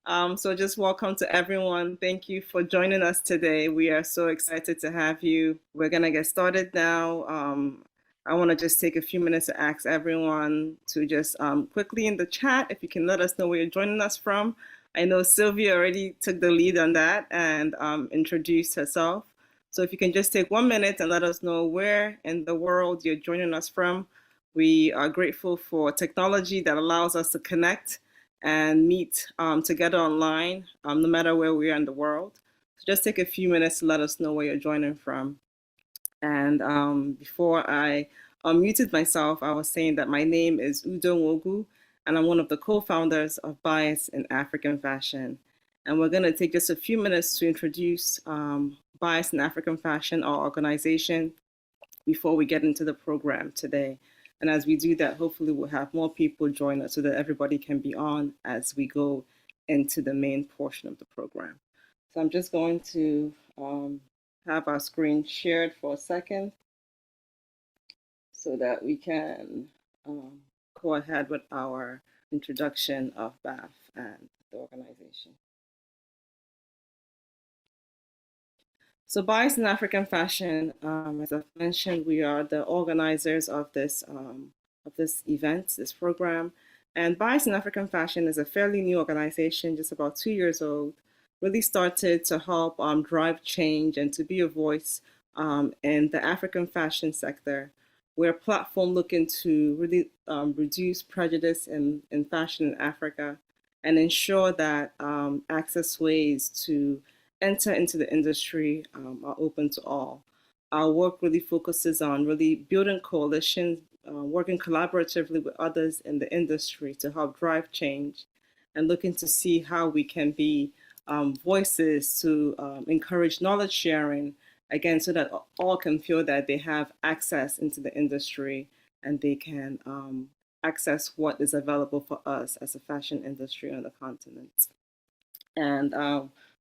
So just welcome to everyone. Thank you for joining us today. We are so excited to have you. We're gonna get started now. I want to just take a few minutes to ask everyone to just quickly in the chat, if you can let us know where you're joining us from. I know Sylvia already took the lead on that and introduced herself. So if you can just take 1 minute and let us know where in the world you're joining us from. We are grateful for technology that allows us to connect and meet together online, no matter where we are in the world. So just take a few minutes to let us know where you're joining from. And before I unmuted myself, I was saying that my name is Udo Wogu, and I'm one of the co-founders of Bias in African Fashion. And we're going to take just a few minutes to introduce Bias in African Fashion, our organization, before we get into the program today. And as we do that, hopefully we'll have more people join us so that everybody can be on as we go into the main portion of the program. So I'm just going to have our screen shared for a second so that we can go ahead with our introduction of BAF and the organization. So Bias in African Fashion, as I've mentioned, we are the organizers of this event, this program. And Bias in African Fashion is a fairly new organization, just about 2 years old. Really started to help drive change and to be a voice in the African fashion sector. We're a platform looking to really reduce prejudice in fashion in Africa and ensure that access ways to enter into the industry are open to all. Our work really focuses on really building coalitions, working collaboratively with others in the industry to help drive change and looking to see how we can be voices to encourage knowledge sharing, again, so that all can feel that they have access into the industry and they can access what is available for us as a fashion industry on the continent. And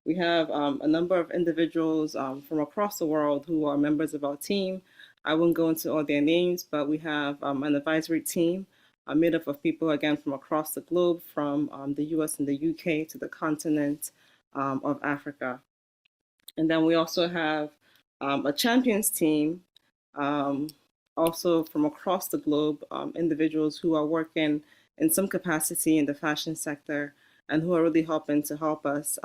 we have a number of individuals from across the world who are members of our team. I won't go into all their names, but we have an advisory team made up of people, again, from across the globe, from the US and the UK to the continent of Africa. And then we also have a champions team, also from across the globe, individuals who are working in some capacity in the fashion sector and who are really helping to help us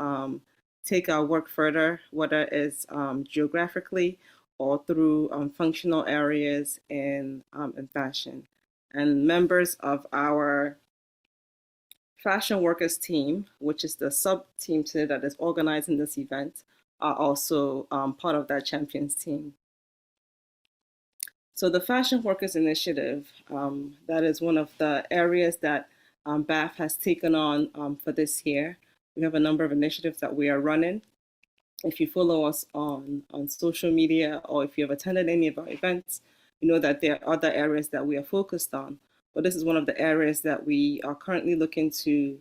take our work further, whether it's geographically or through functional areas in fashion. And members of our fashion workers team, which is the sub team today that is organizing this event, are also part of that champions team. So the Fashion Workers Initiative, that is one of the areas that BAF has taken on for this year. We have a number of initiatives that we are running. If you follow us on social media or if you have attended any of our events, you know that there are other areas that we are focused on. But this is one of the areas that we are currently looking to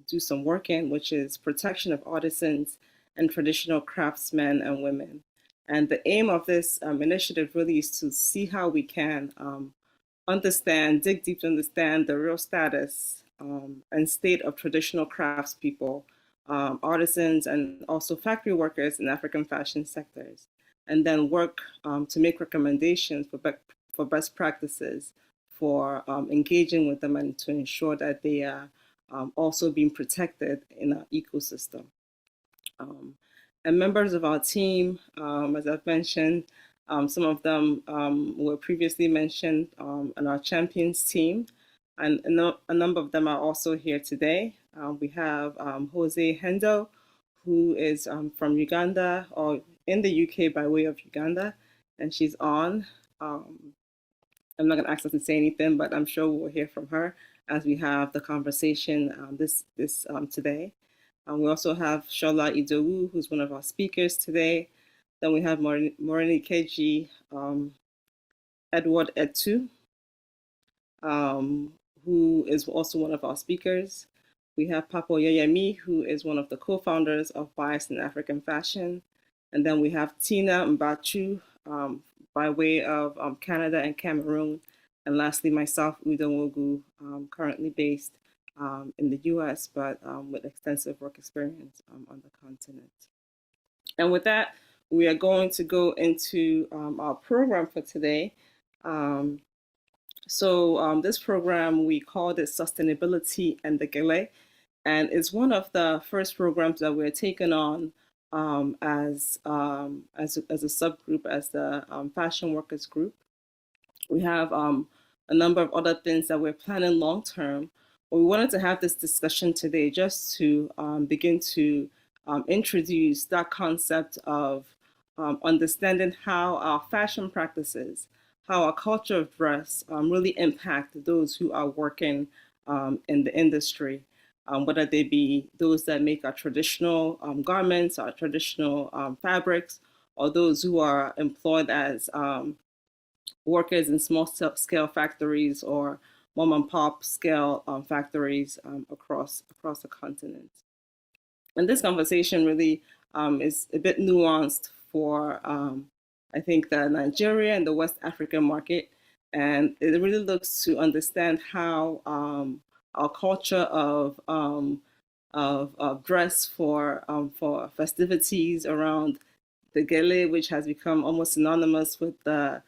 do some work in, which is protection of artisans and traditional craftsmen and women. And the aim of this initiative really is to see how we can dig deep to understand the real status and state of traditional craftspeople, artisans, and also factory workers in African fashion sectors, and then work to make recommendations for best practices for engaging with them and to ensure that they are also being protected in our ecosystem. And members of our team, as I've mentioned, some of them were previously mentioned in our champions team, and a number of them are also here today. We have Jose Hendo, who is from Uganda or in the UK by way of Uganda, and she's on. I'm not going to ask her to say anything, but I'm sure we'll hear from her as we have the conversation today. We also have Shola Idowu, who's one of our speakers today. Then we have Morini Keji, Edward Etu, who is also one of our speakers. We have Papo Yayemi, who is one of the co-founders of Bias in African Fashion. And then we have Tina Mbachu, by way of Canada and Cameroon. And lastly, myself, Udo Wogu, currently based in the US, but with extensive work experience on the continent. And with that, we are going to go into our program for today. This program, we called it Sustainability and the Gele, and it's one of the first programs that we're taking on as a subgroup, as the Fashion Workers Group. We have a number of other things that we're planning long term, but we wanted to have this discussion today just to begin to introduce that concept of understanding how our fashion practices, how our culture of dress really impact those who are working in the industry, whether they be those that make our traditional garments, our traditional fabrics, or those who are employed as workers in small scale factories or mom and pop scale factories across the continent. And this conversation really is a bit nuanced for, I think, the Nigeria and the West African market. And it really looks to understand how our culture of dress for festivities around the Gele, which has become almost synonymous with the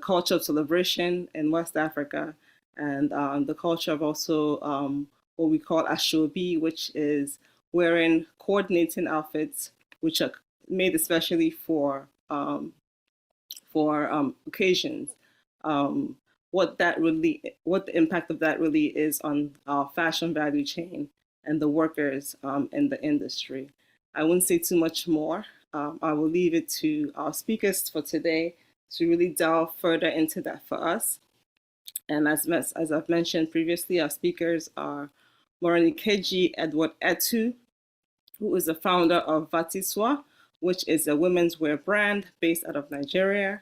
culture of celebration in West Africa, and the culture of also what we call ashobi, which is wearing coordinating outfits, which are made especially for occasions. What the impact of that really is on our fashion value chain and the workers in the industry. I wouldn't say too much more. I will leave it to our speakers for today to really delve further into that for us. And as I've mentioned previously, our speakers are Morenikeji Edward Etu, who is the founder of Vatiswa, which is a women's wear brand based out of Nigeria,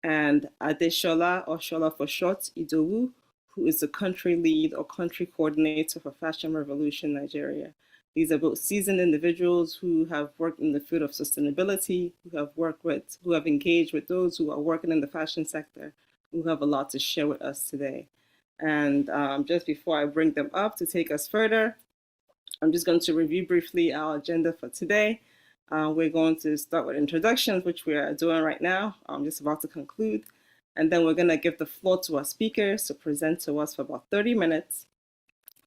and Adeshola, or Shola for short, Idowu, who is the country lead or country coordinator for Fashion Revolution Nigeria. These are both seasoned individuals who have worked in the field of sustainability, who have engaged with those who are working in the fashion sector, who have a lot to share with us today. And just before I bring them up to take us further, I'm just going to review briefly our agenda for today. We're going to start with introductions, which we are doing right now. I'm just about to conclude. And then we're going to give the floor to our speakers to present to us for about 30 minutes,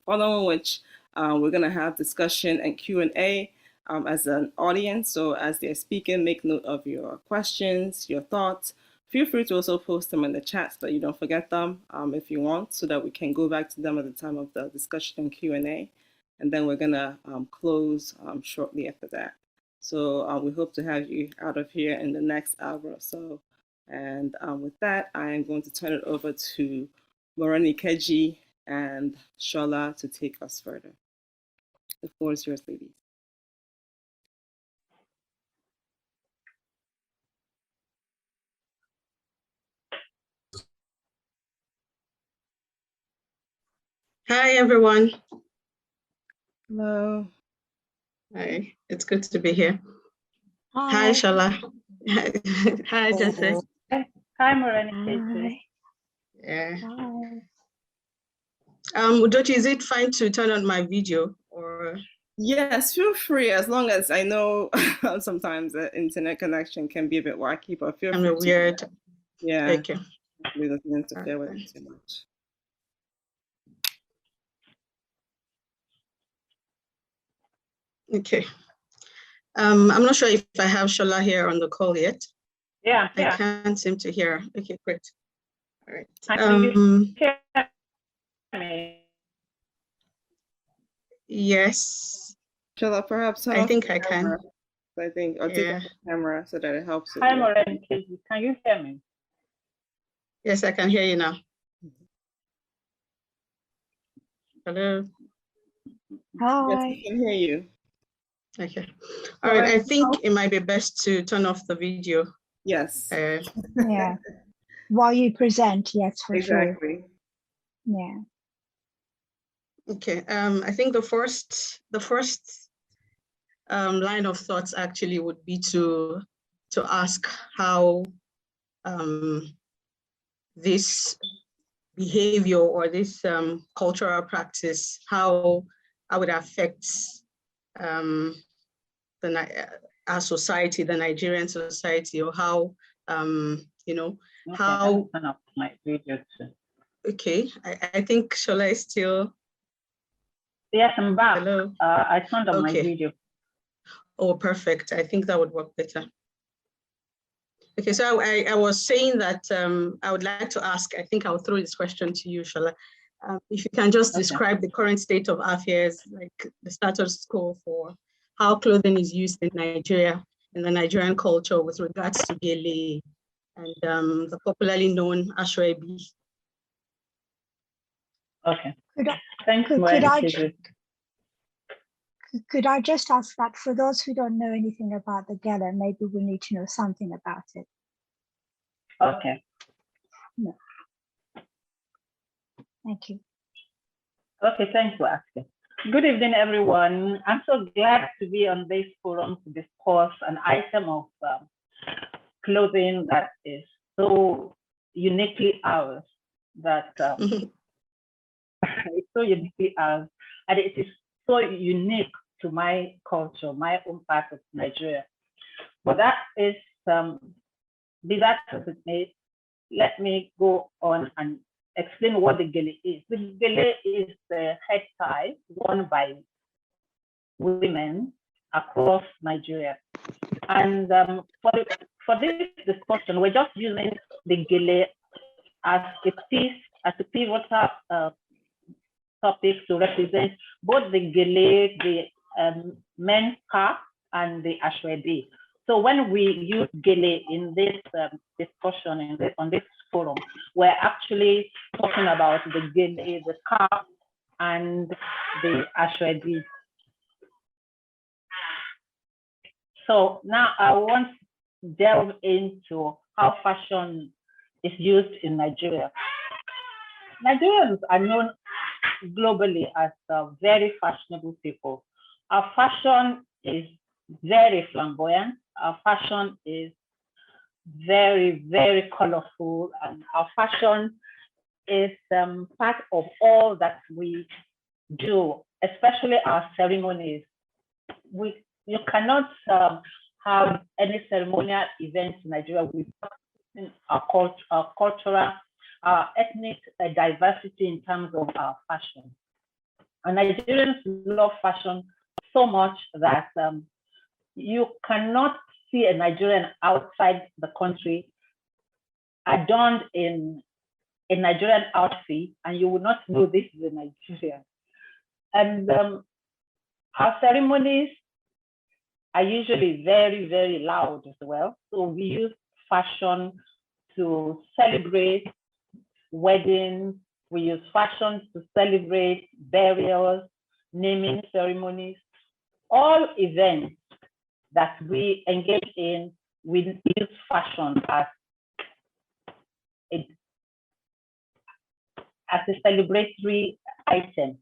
following which we're going to have discussion and Q&A as an audience. So as they're speaking, make note of your questions, your thoughts. Feel free to also post them in the chat so that you don't forget them if you want, so that we can go back to them at the time of the discussion and Q&A. And then we're going to close shortly after that. So we hope to have you out of here in the next hour or so. And with that, I am going to turn it over to Morenikeji and Shola to take us further. The floor is yours, ladies. Hi, everyone. Hello. Hi, it's good to be here. Hi, Hi Shola. Hi, Jesse. Hi, Morenikeji. Yeah. Hi. Udochi, is it fine to turn on my video or? Yes, feel free, as long as I know sometimes the internet connection can be a bit wacky, but feel free. Weird. Yeah. Okay. Hopefully it doesn't interfere with it too much. Okay. I'm not sure if I have Shola here on the call yet. Yeah. I can't seem to hear. Okay, great. All right. Can you hear me? Yes. Shola, perhaps I think I can. I think I'll take off the camera so that it helps. Hi, Morenikeji. Can you hear me? Yes, I can hear you now. Hello. Hi. Yes, we can hear you. Okay. All right. I think it might be best to turn off the video. Yes. Yeah. While you present, yes, for sure. Exactly. Yeah. Okay. I think the first line of thoughts actually would be to ask how this behavior or this cultural practice, how it affects our society, the Nigerian society, or how you know, Okay, how. turn off my video too. Okay, I think Shola is still. Yes, I'm back. Hello. I turned on my Okay. video. Oh, perfect. I think that would work better. Okay, so I was saying that I would like to ask, I think I'll throw this question to you, Shola. If you can just describe the current state of affairs, like the status quo for how clothing is used in Nigeria, in the Nigerian culture with regards to Gele and the popularly known Ashwebi. Okay. Thanks, Moeni. Could I just ask that for those who don't know anything about the Gele, maybe we need to know something about it. Okay. No. Thank you. Okay, thanks for asking. Good evening, everyone. I'm so glad to be on this forum to discuss an item of clothing that is so uniquely ours, that it's so uniquely ours, and it is so unique to my culture, my own part of Nigeria. But that is, be that as it may, let me go on and explain what the Gele is. The Gele is the head tie worn by women across Nigeria. And for this discussion, we're just using the Gele as a pivotal topic to represent both the Gele, the men's cap, and the Ashwebi. So when we use Gele in this discussion, on this forum, we're actually talking about the Gele, the cap, and the Ashwebi. So now I want to delve into how fashion is used in Nigeria. Nigerians are known globally as very fashionable people. Our fashion is very flamboyant. Our fashion is very, very colorful, and our fashion is part of all that we do, especially our ceremonies. You cannot have any ceremonial event in Nigeria without our cultural, our ethnic diversity in terms of our fashion. And Nigerians love fashion so much that you cannot see a Nigerian outside the country adorned in a Nigerian outfit, and you will not know this is a Nigerian. And our ceremonies are usually very, very loud as well. So we use fashion to celebrate weddings. We use fashion to celebrate burials, naming ceremonies. All events that we engage in, we use fashion as a celebratory item.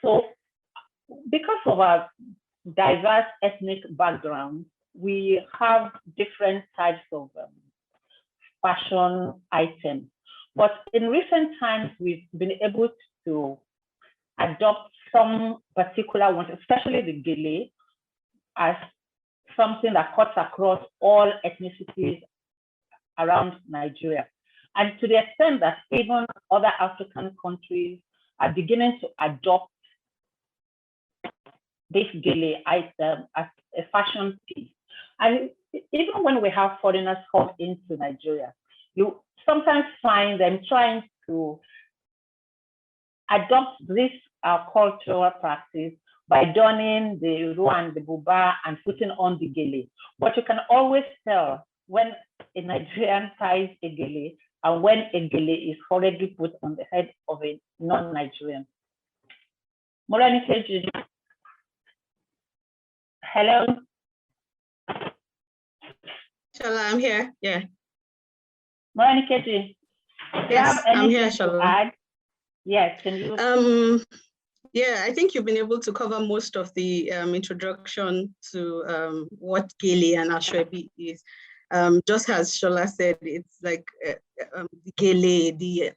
So because of our diverse ethnic background, we have different types of fashion items. But in recent times, we've been able to adopt some particular ones, especially the Gele, as something that cuts across all ethnicities around Nigeria. And to the extent that even other African countries are beginning to adopt this Gele item as a fashion piece. And even when we have foreigners come into Nigeria, you sometimes find them trying to adopt this cultural practice by donning the ru and the buba and putting on the Gele. But you can always tell when a Nigerian ties a Gele and when a Gele is already put on the head of a non-Nigerian. Morani Keji. Hello. Shala, I'm here. Yeah. Morani Keji. Yes, I'm here, Shala. Add? Yes, can you? Yeah, I think you've been able to cover most of the introduction to what Gele and Ashwebi is. Just as Shola said, it's like Gele, the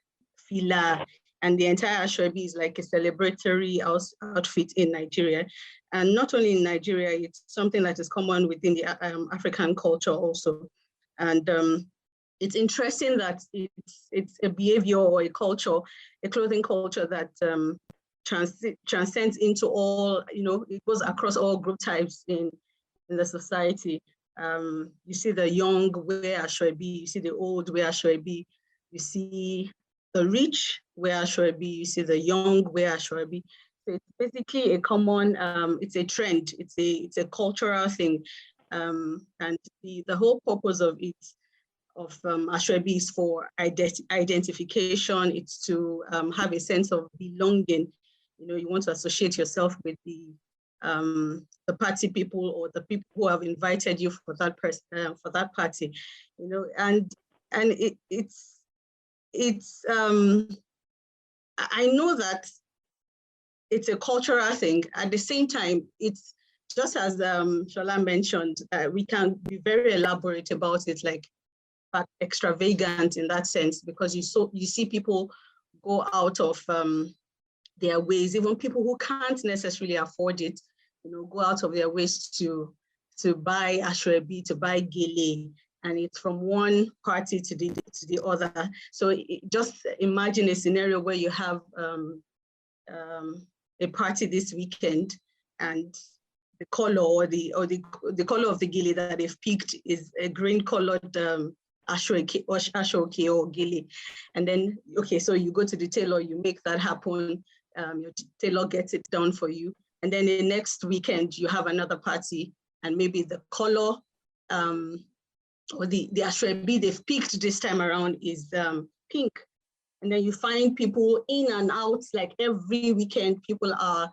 fila, and the entire Ashwebi is like a celebratory outfit in Nigeria. And not only in Nigeria, it's something that is common within the African culture also. And it's interesting that it's a behavior or a culture, a clothing culture that transcends into all, it goes across all group types in the society. You see the young wear Ashwebi, you see the old wear Ashwebi, you see the rich wear Ashwebi, you see the young wear Ashwebi. So it's basically a common, it's a trend, it's a cultural thing. And the whole purpose of it, of Ashwebi, is for identification, it's to have a sense of belonging. You want to associate yourself with the party people or the people who have invited you for that person, for that party, and it's I know that it's a cultural thing. At the same time, it's just as Shola mentioned, we can be very elaborate about it, like but extravagant in that sense, because you see people go out of their ways, even people who can't necessarily afford it, go out of their ways to buy Ashwebi, to buy Gele, and it's from one party to the other. So just imagine a scenario where you have a party this weekend, and the color or the color of the Gele that they've picked is a green colored Ashoke or Gele. And then, okay, so you go to the tailor, you make that happen, your tailor gets it done for you. And then the next weekend, you have another party, and maybe the color or the Ashwebi they've picked this time around is pink. And then you find people in and out, like every weekend, people are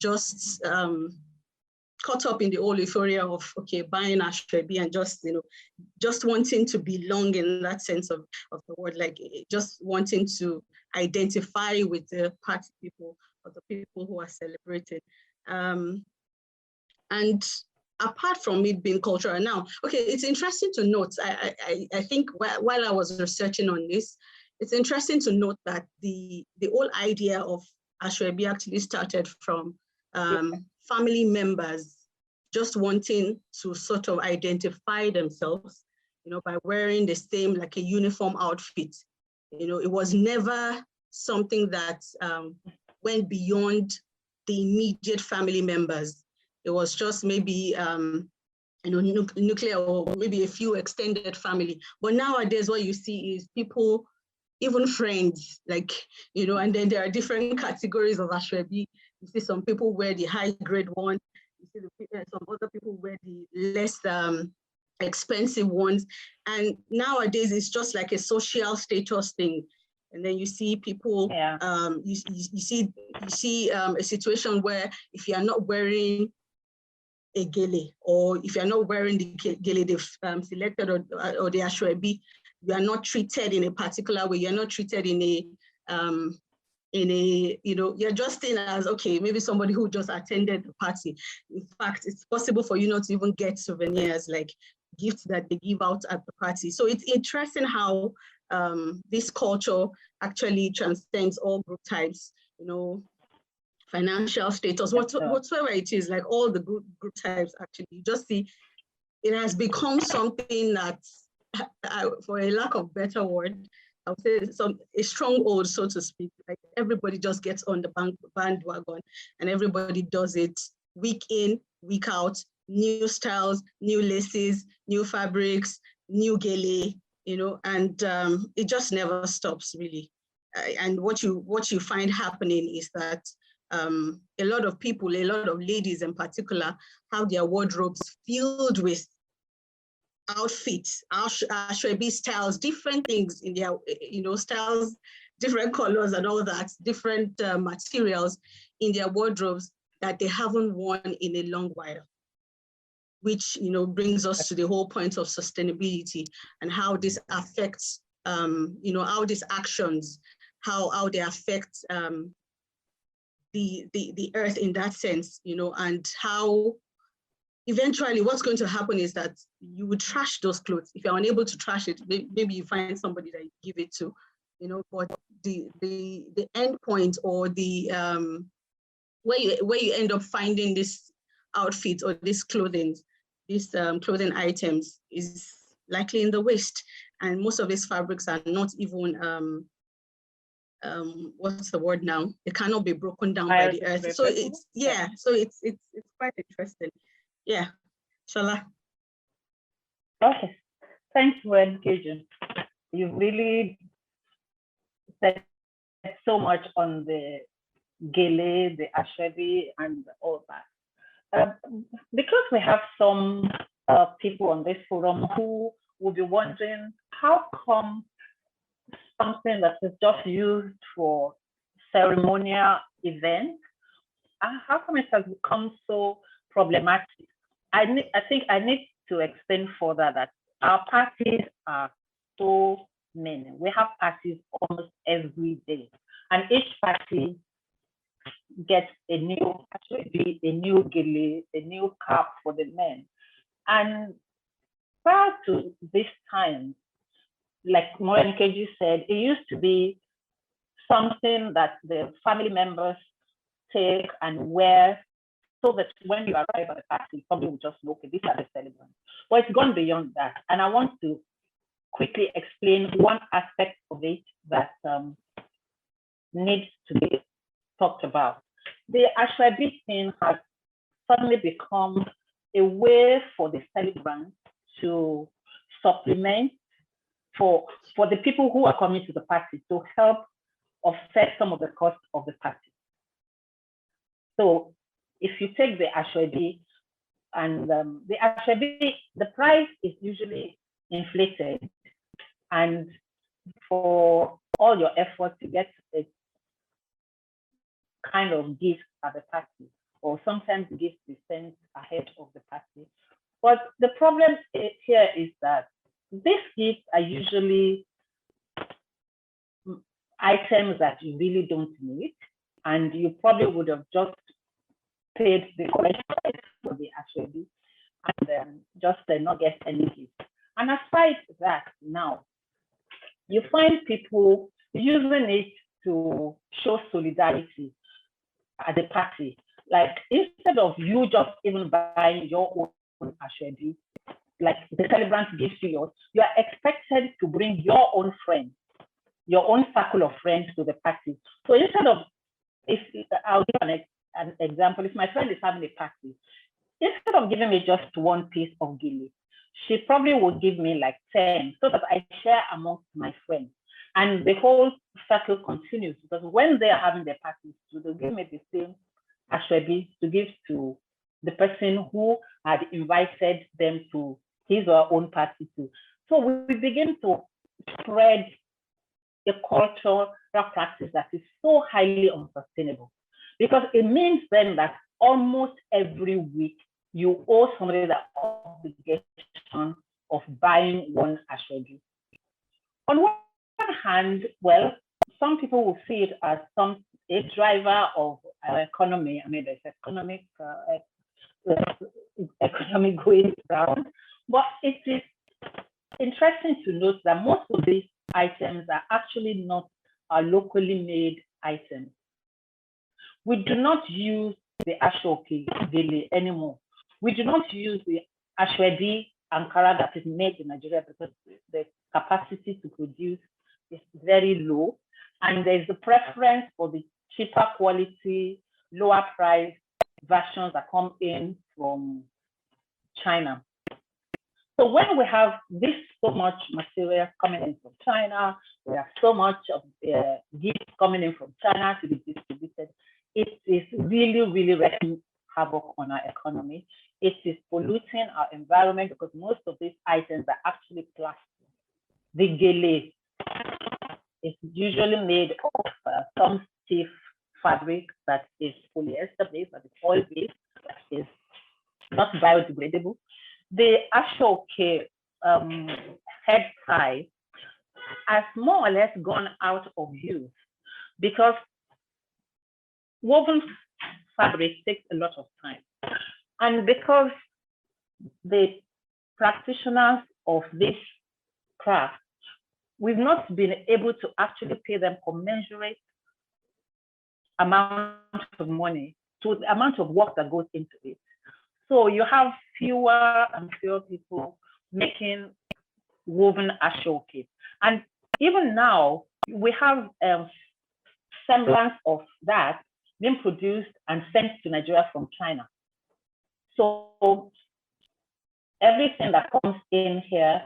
just caught up in the whole euphoria of, okay, buying Ashwebi and just wanting to belong in that sense of the word, like just wanting to identify with the party people or the people who are celebrated. And apart from it being cultural now, okay, it's interesting to note, I think while I was researching on this, it's interesting to note that the whole idea of Ashwebi actually started from family members just wanting to sort of identify themselves, by wearing the same, like a uniform outfit. It was never something that went beyond the immediate family members. It was just maybe, nuclear or maybe a few extended family. But nowadays, what you see is people, even friends, like, and then there are different categories of Ashwebi. You see some people wear the high grade one. You see some other people wear the less expensive ones. And nowadays, it's just like a social status thing. And then you see people, you see a situation where if you are not wearing a Gele, or if you're not wearing the Gele they've selected or the Ashwebi, you are not treated in a particular way. You're not treated in a, you're just seen as, okay, maybe somebody who just attended the party. In fact, it's possible for you not to even get souvenirs, like gifts that they give out at the party. So it's interesting how this culture actually transcends all group types, financial status, whatsoever it is, like all the group types, actually. You just see it has become something that, for a lack of better word, I would say a stronghold, so to speak. Like everybody just gets on the bandwagon, and everybody does it week in, week out, new styles, new laces, new fabrics, new Gele, and it just never stops, really. And what you find happening is that a lot of people, a lot of ladies in particular, have their wardrobes filled with outfits, Ashwebi styles, different things in their, styles, different colors and all that, different materials in their wardrobes that they haven't worn in a long while, which, brings us to the whole point of sustainability and how this affects, how these actions, how they affect the earth in that sense, and how eventually what's going to happen is that you would trash those clothes. If you're unable to trash it, maybe you find somebody that you give it to. you know, but the end point, or the where you end up finding this outfit or this clothing, these clothing items, is likely in the waste. And most of these fabrics are not even what's the word now? It cannot be broken down by the earth. So it's so it's quite interesting. Yeah, Shola. Okay, thanks for engaging. You really said so much on the Gele, the Ashwebi, and all that. Because we have some people on this forum who will be wondering, how come something that is just used for ceremonial events, how come it has become so problematic? I think I need to explain further that our parties are so many. We have parties almost every day, and each party gets a new, actually a new gele, a new cap for the men. And prior to this time, like Moren Keji said, it used to be something that the family members take and wear, so that when you arrive at the party, somebody will just know, okay, these are the celebrants. But it's gone beyond that. And I want to quickly explain one aspect of it that needs to be talked about. The Ashwebi thing has suddenly become a way for the celebrants to supplement for the people who are coming to the party, to help offset some of the cost of the party. So if you take the Ashwebi, and the Ashwebi, the price is usually inflated, and for all your effort to get a kind of gift at the party, or sometimes gifts is sent ahead of the party. But the problem here is that these gifts are usually items that you really don't need, and you probably would have just paid the collection price for the Ashwebi and just not get any gift. And aside that, now you find people using it to show solidarity at the party. Like, instead of you just even buying your own Ashwebi, like the celebrant gives you yours, you are expected to bring your own friends, your own circle of friends to the party. So instead of, if I'll give an example, if my friend is having a party, instead of giving me just one piece of gele, she probably would give me like 10, so that I share amongst my friends. And the whole circle continues, because when they are having their parties, they'll give me the same Ashwebi to give to the person who had invited them to his or her own party too. So we begin to spread a cultural practice that is so highly unsustainable, because it means then that almost every week you owe somebody the obligation of buying one Ashwebi. On one hand, well, some people will see it as a driver of our economy. I mean, there's economic going around, but it is interesting to note that most of these items are actually not locally made items. We do not use the Ashoke Gele anymore. We do not use the Ashwebi Ankara that is made in Nigeria, because the capacity to produce is very low, and there's a preference for the cheaper quality, lower price versions that come in from China. So when we have this so much material coming in from China, we have so much of gifts coming in from China to be distributed, it is really, really wreaking havoc on our economy. It is polluting our environment, because most of these items are actually plastic. The gele is usually made of some stiff fabric that is polyester based, that is oil based, that is not biodegradable. The Ashoke head tie has more or less gone out of use, because woven fabric takes a lot of time. And because the practitioners of this craft we've not been able to actually pay them commensurate amount of money to the amount of work that goes into it. So you have fewer and fewer people making woven ashoke. And even now, we have semblance of that being produced and sent to Nigeria from China. So everything that comes in here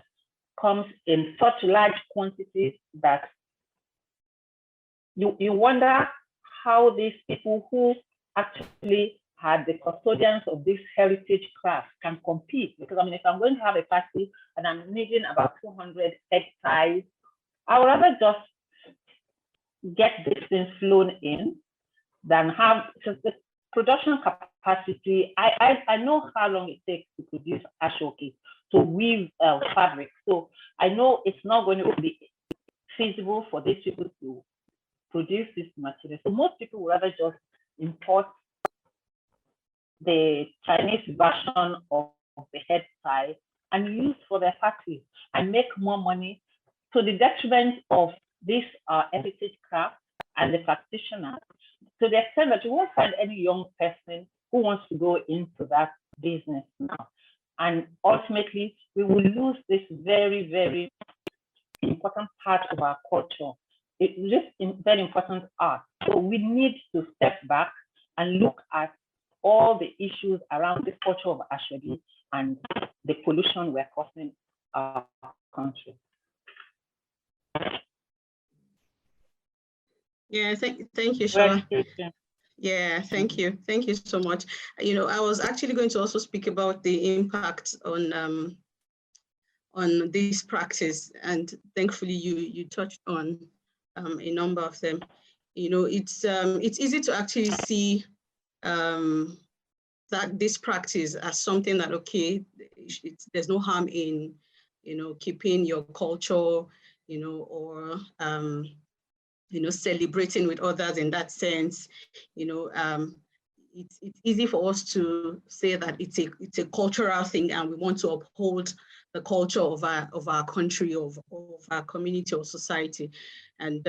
comes in such large quantities that you wonder how these people who actually had the custodians of this heritage craft can compete. Because I mean, if I'm going to have a party and I'm needing about 200 egg ties, I would rather just get this thing flown in than have just the production capacity. I know how long it takes to produce ashoke, to weave fabric. So I know it's not going to be feasible for these people to produce this material. So most people would rather just import the Chinese version of the head tie and use for their factories and make more money to the detriment of this heritage craft and the practitioner, to the extent that you won't find any young person who wants to go into that business now. And ultimately, we will lose this very, very important part of our culture. It is very important art. So we need to step back and look at all the issues around the culture of Ashwebi and the pollution we're causing our country. Yeah, thank you, Shola. Yeah, thank you so much. You know, I was actually going to also speak about the impact on this practice, and thankfully you touched on a number of them. You know, it's easy to actually see that this practice as something that, okay, there's no harm in, you know, keeping your culture, you know, or you know, celebrating with others in that sense. You know, it's easy for us to say that it's a cultural thing, and we want to uphold the culture of our country, of our community or society. And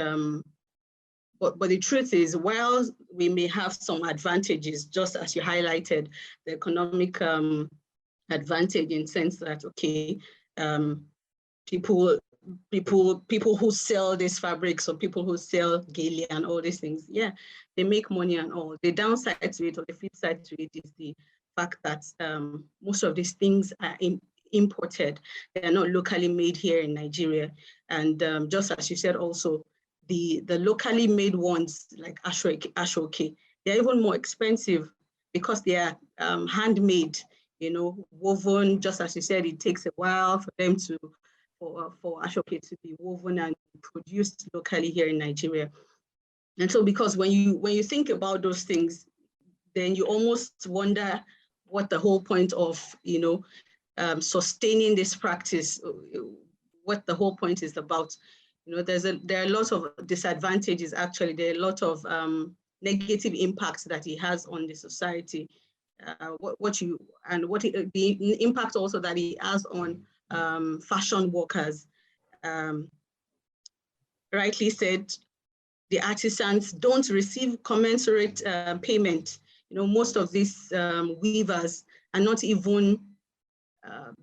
but the truth is, while we may have some advantages, just as you highlighted, the economic advantage in sense that, okay, people who sell these fabrics, or people who sell Gele and all these things, yeah, they make money and all. The downside to it, or the flip side to it, is the fact that most of these things are imported. They are not locally made here in Nigeria. And just as you said also, the locally made ones like ashoke, they're even more expensive because they are handmade, you know, woven. Just as you said, it takes a while for them to for ashoke to be woven and produced locally here in Nigeria. And so, because when you think about those things, then you almost wonder what the whole point of, you know, sustaining this practice, what the whole point is about. You know, there are lots of disadvantages. Actually, there are a lot of negative impacts that it has on the society. The impact also that it has on fashion workers. Rightly said, the artisans don't receive commensurate payment. You know, most of these weavers are not even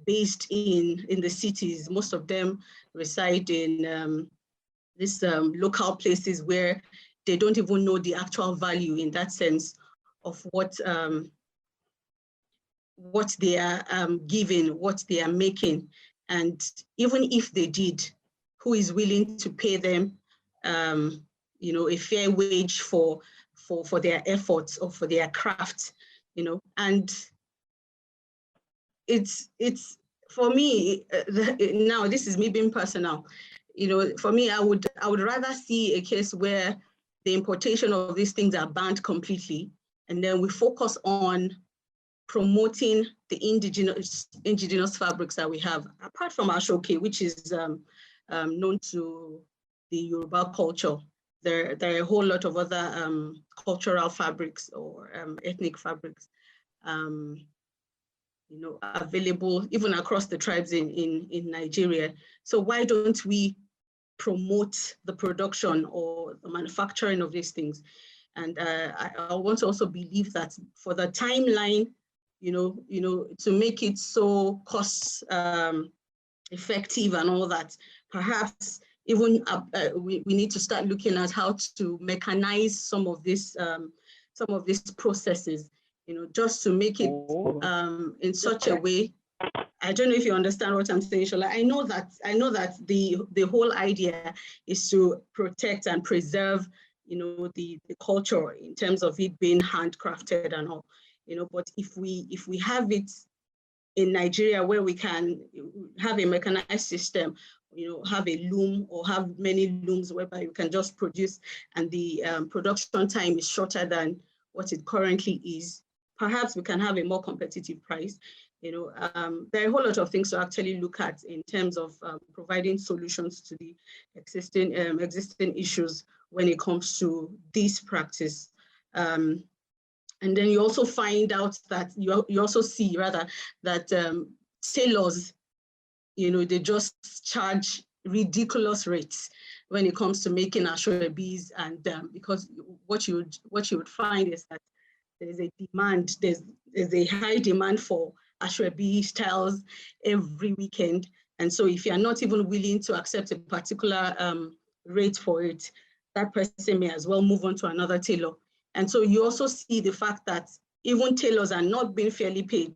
based in the cities. Most of them reside in these local places where they don't even know the actual value, in that sense, of what they are giving, what they are making. And even if they did, who is willing to pay them you know, a fair wage for their efforts or for their craft, you know? And it's for me, now this is me being personal, you know, for me, I would rather see a case where the importation of these things are banned completely, and then we focus on promoting the indigenous fabrics that we have, apart from ashoke, which is known to the Yoruba culture. There are a whole lot of other cultural fabrics or ethnic fabrics, you know, available even across the tribes in Nigeria. So why don't we promote the production or the manufacturing of these things. And I want to also believe that for the timeline, to make it so cost effective and all that, perhaps even we need to start looking at how to mechanize some of these processes, just to make it in such a way. I don't know if you understand what I'm saying, Shola. I know that the whole idea is to protect and preserve, the culture in terms of it being handcrafted and all, but if we have it in Nigeria where we can have a mechanized system, have a loom or have many looms whereby you can just produce, and the production time is shorter than what it currently is, perhaps we can have a more competitive price. There are a whole lot of things to actually look at in terms of providing solutions to the existing issues when it comes to this practice. And then you also find out that you also see rather that tailors, they just charge ridiculous rates when it comes to making ashwebis, and because what you would find is that there's a demand, there's a high demand for ashwebi styles every weekend. And so if you're not even willing to accept a particular rate for it, that person may as well move on to another tailor. And so you also see the fact that even tailors are not being fairly paid.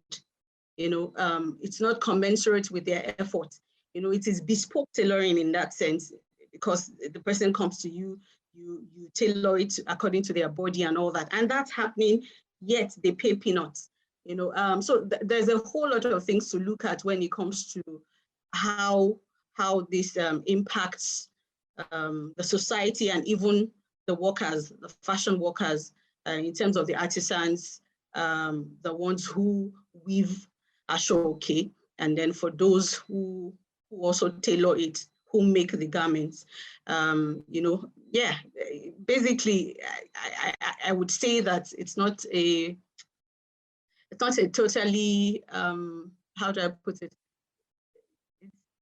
It's not commensurate with their effort. It is bespoke tailoring in that sense, because the person comes to you, you tailor it according to their body and all that. And that's happening, yet they pay peanuts. So there's a whole lot of things to look at when it comes to how this impacts the society and even the workers, the fashion workers, in terms of the artisans, the ones who weave ashoke, and then for those who also tailor it, who make the garments. Basically, I would say that it's not a totally, how do I put it?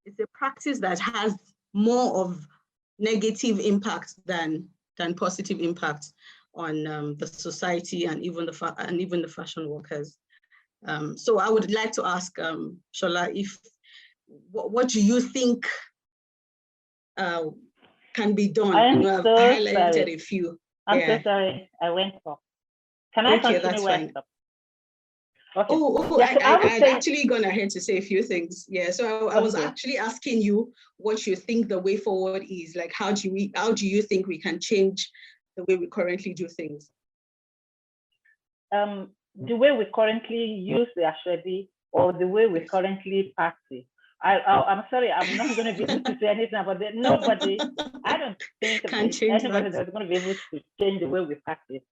It's a practice that has more of negative impact than positive impact on the society and even the fashion workers. So I would like to ask Shola, what do you think can be done? I've highlighted a few. I'm so sorry, I went off. Can I continue? That's fine. Okay. I'd actually gone ahead to say a few things. Yeah, so I was actually asking you what you think the way forward is. Like, how do you think we can change the way we currently do things? The way we currently use the ashwebi, or the way we currently practice. I'm sorry, I'm not going to be able to say anything about that. Nobody, I don't think anybody that's going to be able to change the way we practice.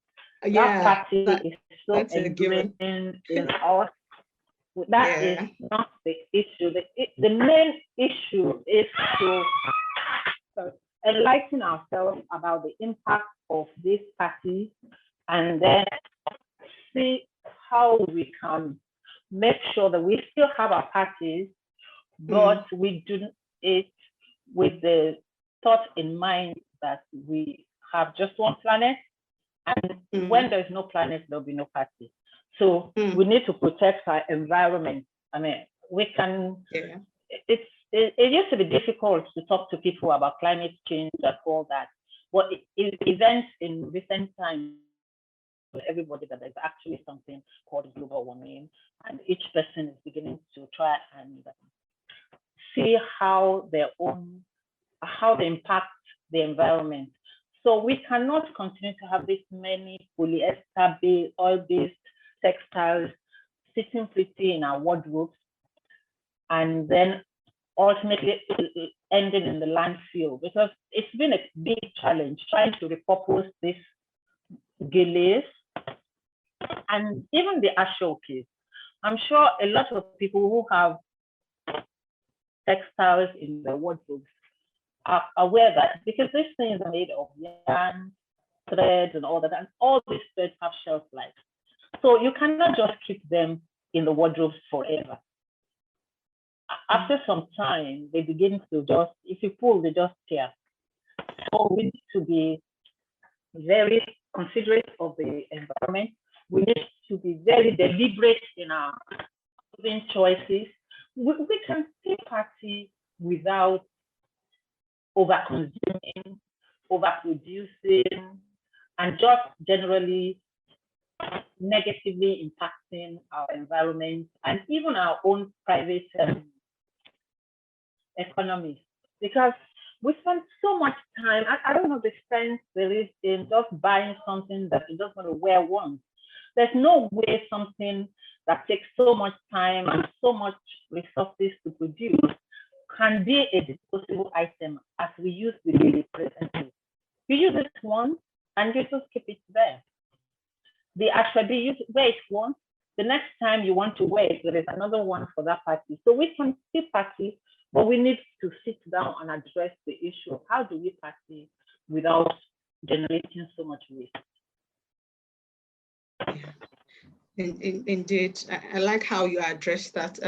That practice is so ingrained in us. That is not the issue. The main issue is to enlighten ourselves about the impact of this practice, and then see how we can make sure that we still have our practice, but we do it with the thought in mind that we have just one planet. And when there's no planet, there'll be no practice. So we need to protect our environment. I mean, we can, it used to be difficult to talk to people about climate change and all that. But events in recent times, everybody that there's actually something called global warming, and each person is beginning to try and see how they impact the environment. So we cannot continue to have this many polyester-based, oil-based textiles sitting pretty in our wardrobes, and then ultimately ending in the landfill, because it's been a big challenge trying to repurpose this Gele and even the ashokes. I'm sure a lot of people who have textiles in their wardrobes are aware that, because these things are made of yarn, threads, and all that, and all these threads have shelf life. So you cannot just keep them in the wardrobes forever. after some time, they begin to just, if you pull, they just tear. So we need to be very considerate of the environment. We need to be very deliberate in our choices. We can still party without over-consuming, overproducing, and just generally negatively impacting our environment and even our own private economies. Because we spend so much time, I don't know the sense there is in just buying something that you just want to wear once. There's no way something that takes so much time and so much resources to produce can be a disposable item as we use the daily presently. You use it once and you just keep it there. The actually you wear it once, the next time you want to wear it, there is another one for that party. So we can still party, but we need to sit down and address the issue of how do we party without generating so much waste. Indeed, I like how you address that.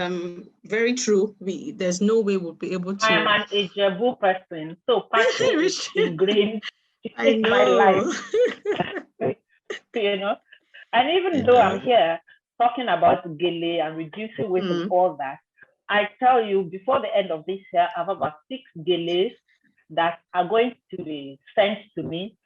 Very true. There's no way we'll be able to. I'm an Ijebu person, so party is ingrained in my life. You know, and even though I'm here talking about Gele and reducing waste and all that, I tell you, before the end of this year, I have about 6 Geles that are going to be sent to me.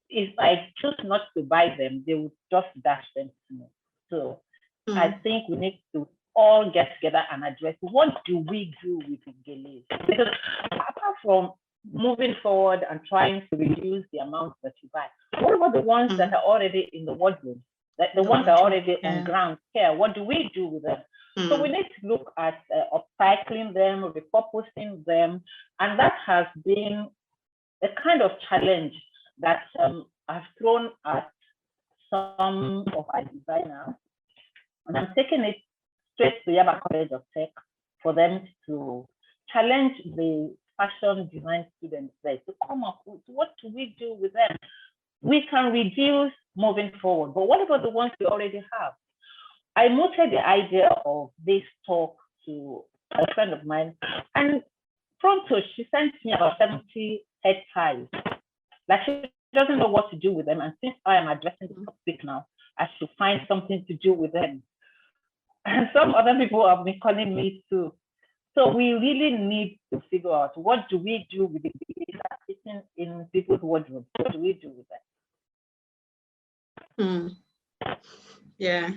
If I choose not to buy them, they would just dash them to me. So I think we need to all get together and address what do we do with the Geles? Because apart from moving forward and trying to reduce the amount that you buy, what about the ones that are already in the wardrobe? Like the ones that are already on ground here, what do we do with them? So we need to look at upcycling them, repurposing them, and that has been a kind of challenge that I've thrown at some of our designers, and I'm taking it straight to Yaba College of Tech for them to challenge the fashion design students there to come up with what do we do with them. We can reduce moving forward, but what about the ones we already have? I mooted the idea of this talk to a friend of mine, and pronto, she sent me about 70 head ties. Like she doesn't know what to do with them, and since I am addressing the topic now, I should find something to do with them. And some other people have been calling me too. So we really need to figure out what do we do with the babies that are sitting in people's wardrobes? What do we do with them? Yeah.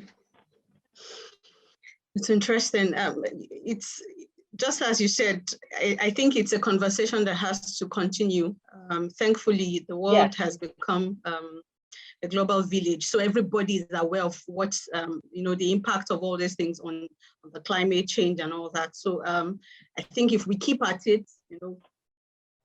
It's interesting. It's just as you said, I think it's a conversation that has to continue. Thankfully, the world has become a global village, so everybody is aware of what's the impact of all these things on the climate change and all that. So I think if we keep at it,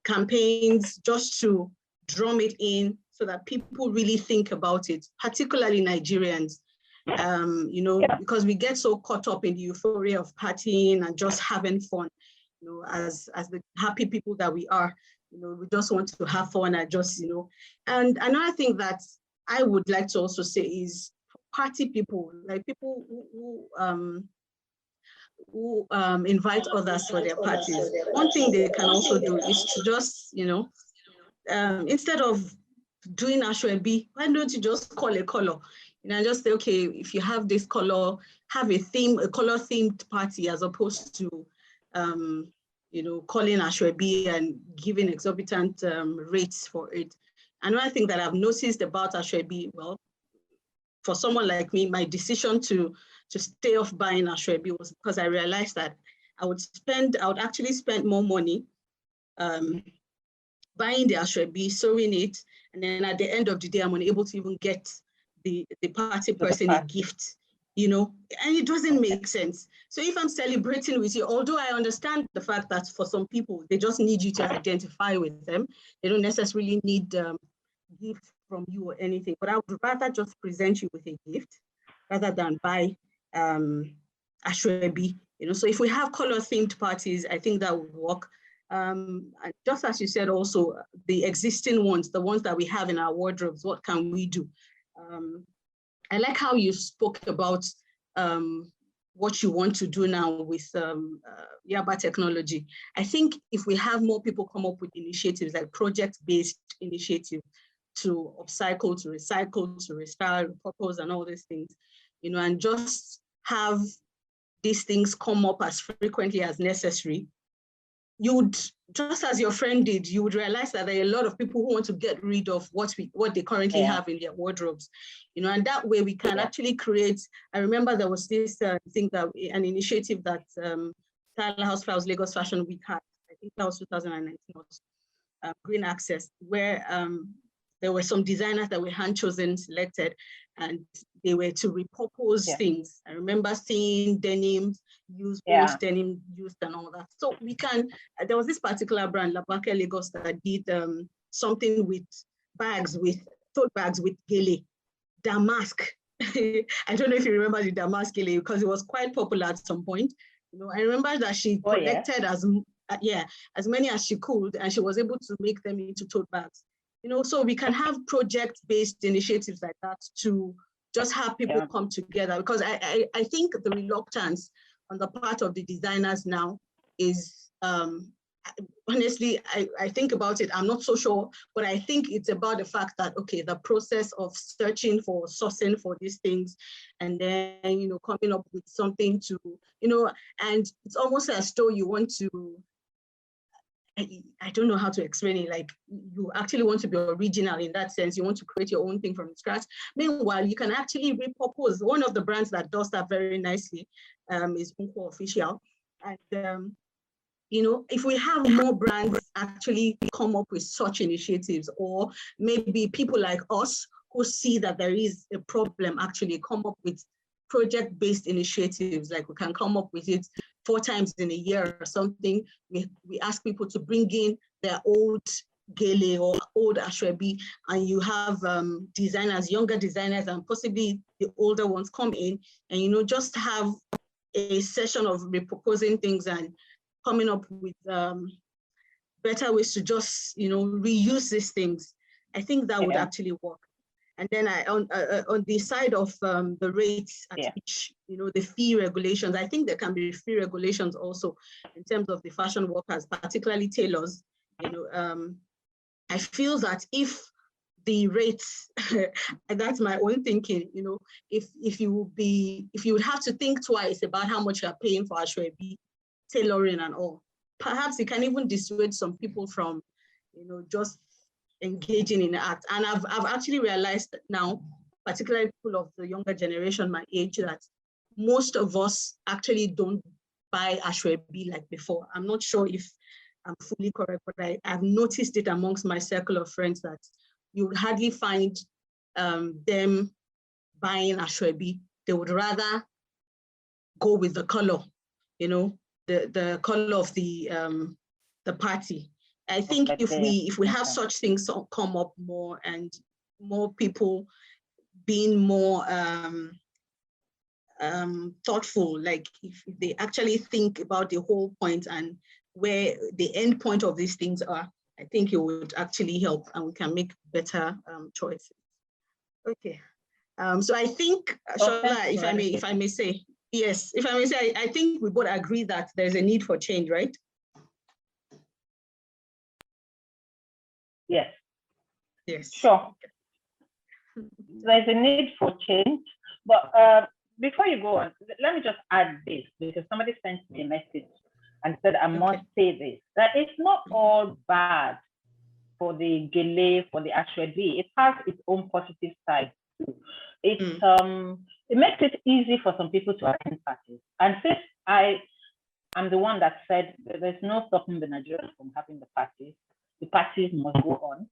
campaigns just to drum it in so that people really think about it, particularly Nigerians. Because we get so caught up in the euphoria of partying and just having fun, as the happy people that we are, we just want to have fun and just, and another thing that I would like to also say is party people, like people who invite others for their parties. One thing they can also do is to just, instead of doing Ashwebi, why don't you just call a color? Just say, okay, if you have this color, have a color themed party, as opposed to, calling Ashwebi and giving exorbitant rates for it. Another thing that I've noticed about Ashwebi, well, for someone like me, my decision to stay off buying Ashwebi was because I realized that I would actually spend more money buying the Ashwebi, sewing it, and then at the end of the day, I'm unable to even get the party person a gift, and it doesn't make sense. So if I'm celebrating with you, although I understand the fact that for some people, they just need you to identify with them, they don't necessarily need gift from you or anything, but I would rather just present you with a gift rather than buy Ashwebi. So if we have color themed parties, I think that would work. And just as you said, also the existing ones, the ones that we have in our wardrobes, what can we do? I like how you spoke about what you want to do now with Yaba technology. I think if we have more people come up with initiatives like project-based initiatives to upcycle, to recycle, to restyle, repurpose, and all these things, and just have these things come up as frequently as necessary, you would, just as your friend did, you would realize that there are a lot of people who want to get rid of what they currently have in their wardrobes, and that way we can actually create. I remember there was this thing that an initiative that Tyler Housefly's Lagos Fashion Week had. I think that was 2019, Green Access, where there were some designers that were hand-chosen, selected, and they were to repurpose things. I remember seeing denim used, old denim used and all that. So we can, there was this particular brand, Labake Lagos, that did something with bags, with tote bags with Gele, damask. I don't know if you remember the damask Gele, because it was quite popular at some point. I remember that she collected as many as she could, and she was able to make them into tote bags. So we can have project-based initiatives like that to just have people come together, because I think the reluctance on the part of the designers now is, honestly, I think about it, I'm not so sure, but I think it's about the fact that, okay, the process of searching for, sourcing for these things, and then, coming up with something to, and it's almost as though you want to, I don't know how to explain it. Like, you actually want to be original in that sense. You want to create your own thing from scratch. Meanwhile, you can actually repurpose. One of the brands that does that very nicely is Unko Official. And, if we have more brands actually come up with such initiatives, or maybe people like us who see that there is a problem actually come up with project-based initiatives, like we can come up with it 4 times in a year or something. We ask people to bring in their old Gele or old Ashwebi, and you have designers, younger designers, and possibly the older ones come in, and just have a session of repurposing things and coming up with better ways to just reuse these things. I think that would actually work. And then on the side of the rates at which, the fee regulations, I think there can be fee regulations also in terms of the fashion workers, particularly tailors. I feel that if the rates, and that's my own thinking, if you would have to think twice about how much you're paying for Ashwebi, tailoring and all, perhaps it can even dissuade some people from, just engaging in the act. And I've actually realized that now, particularly people of the younger generation, my age, that most of us actually don't buy Ashwebi like before. I'm not sure if I'm fully correct, but I've noticed it amongst my circle of friends that you would hardly find them buying Ashwebi. They would rather go with the color, the color of the party. I think if we have such things come up more, and more people being more thoughtful, like if they actually think about the whole point and where the end point of these things are, I think it would actually help, and we can make better choices. Okay, so I think, Shola, if I may say, yes, if I may say, I think we both agree that there's a need for change, right? Yes. Yes. Sure. There's a need for change, but before you go on, let me just add this, because somebody sent me a message and said I must say this, that it's not all bad for the Gele, for the Ashwebi. It has its own positive side too. It makes it easy for some people to attend parties. And since I'm the one that said there's no stopping the Nigerians from having the parties must go on,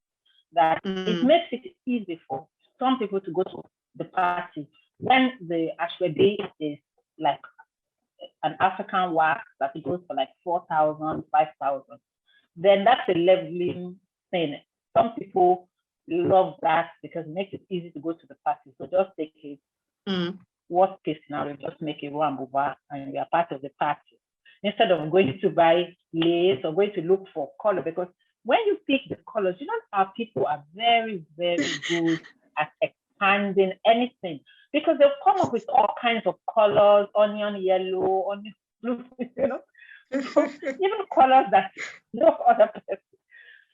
that it makes it easy for some people to go to the party. When the Ashwebi is like an African wax that it goes for like 4,000, 5,000, then that's a leveling thing. Some people love that because it makes it easy to go to the party. So just take it, worst case scenario, just make a rambuba and you're part of the party, instead of going to buy lace or going to look for color. Because when you pick the colors, our people are very, very good at expanding anything. because they'll come up with all kinds of colors, onion yellow, onion blue, you know, so even colors that no other person.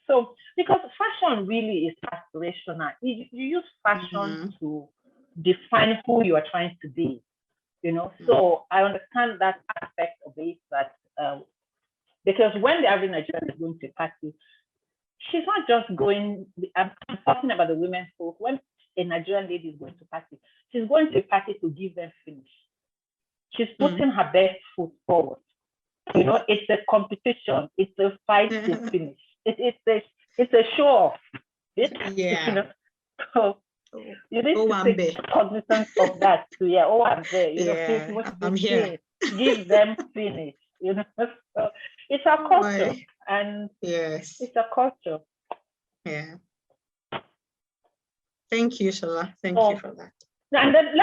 So because fashion really is aspirational, you use fashion to define who you are trying to be, you know. So I understand that aspect of it, that because when the average Nigerian is going to a party, she's not just going. I'm talking about the women's folk. When a Nigerian lady is going to party, she's going to a party to give them finish. She's putting her best foot forward. You know, it's a competition. It's a fight to finish. It's a show off. Yeah. You know? So you need to take cognizance of that too. Yeah. Oh, I'm there. You know, I'm here. Give them finish. You know, so it's a culture, and yes, it's a culture. Yeah. Thank you, Shola. Thank you for that. And then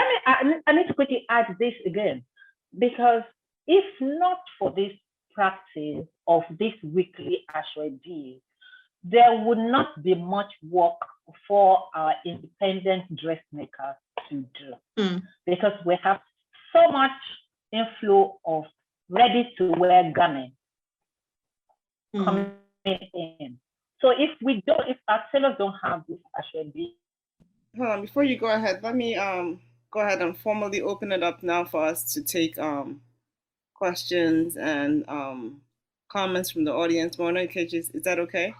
I need to quickly add this again, because if not for this practice of this weekly Ashwebi, there would not be much work for our independent dressmakers to do, because we have so much inflow of ready-to-wear garments coming in. So if our tailors don't have this Ashwebi. Hold on, before you go ahead, let me go ahead and formally open it up now for us to take questions and comments from the audience. Mona, is that okay?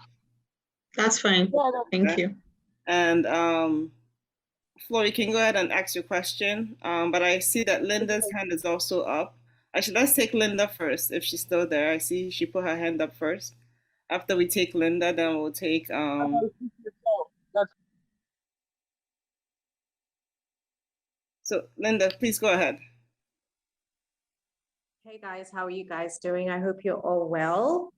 That's fine. Thank you. And Flo, you can go ahead and ask your question. But I see that Linda's hand is also up. Actually, let's take Linda first, if she's still there. I see she put her hand up first. After we take Linda, then we'll take So Linda, please go ahead. Hey guys, how are you guys doing? I hope you're all well.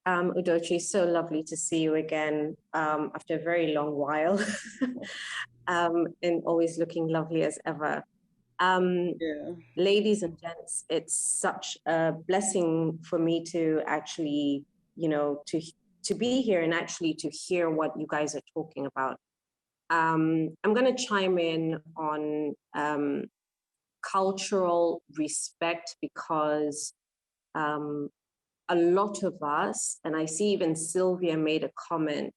Udochi, so lovely to see you again after a very long while, and always looking lovely as ever. Ladies and gents, it's such a blessing for me to actually, you know, to be here and actually to hear what you guys are talking about. I'm going to chime in on cultural respect, because a lot of us, and I see even Sylvia made a comment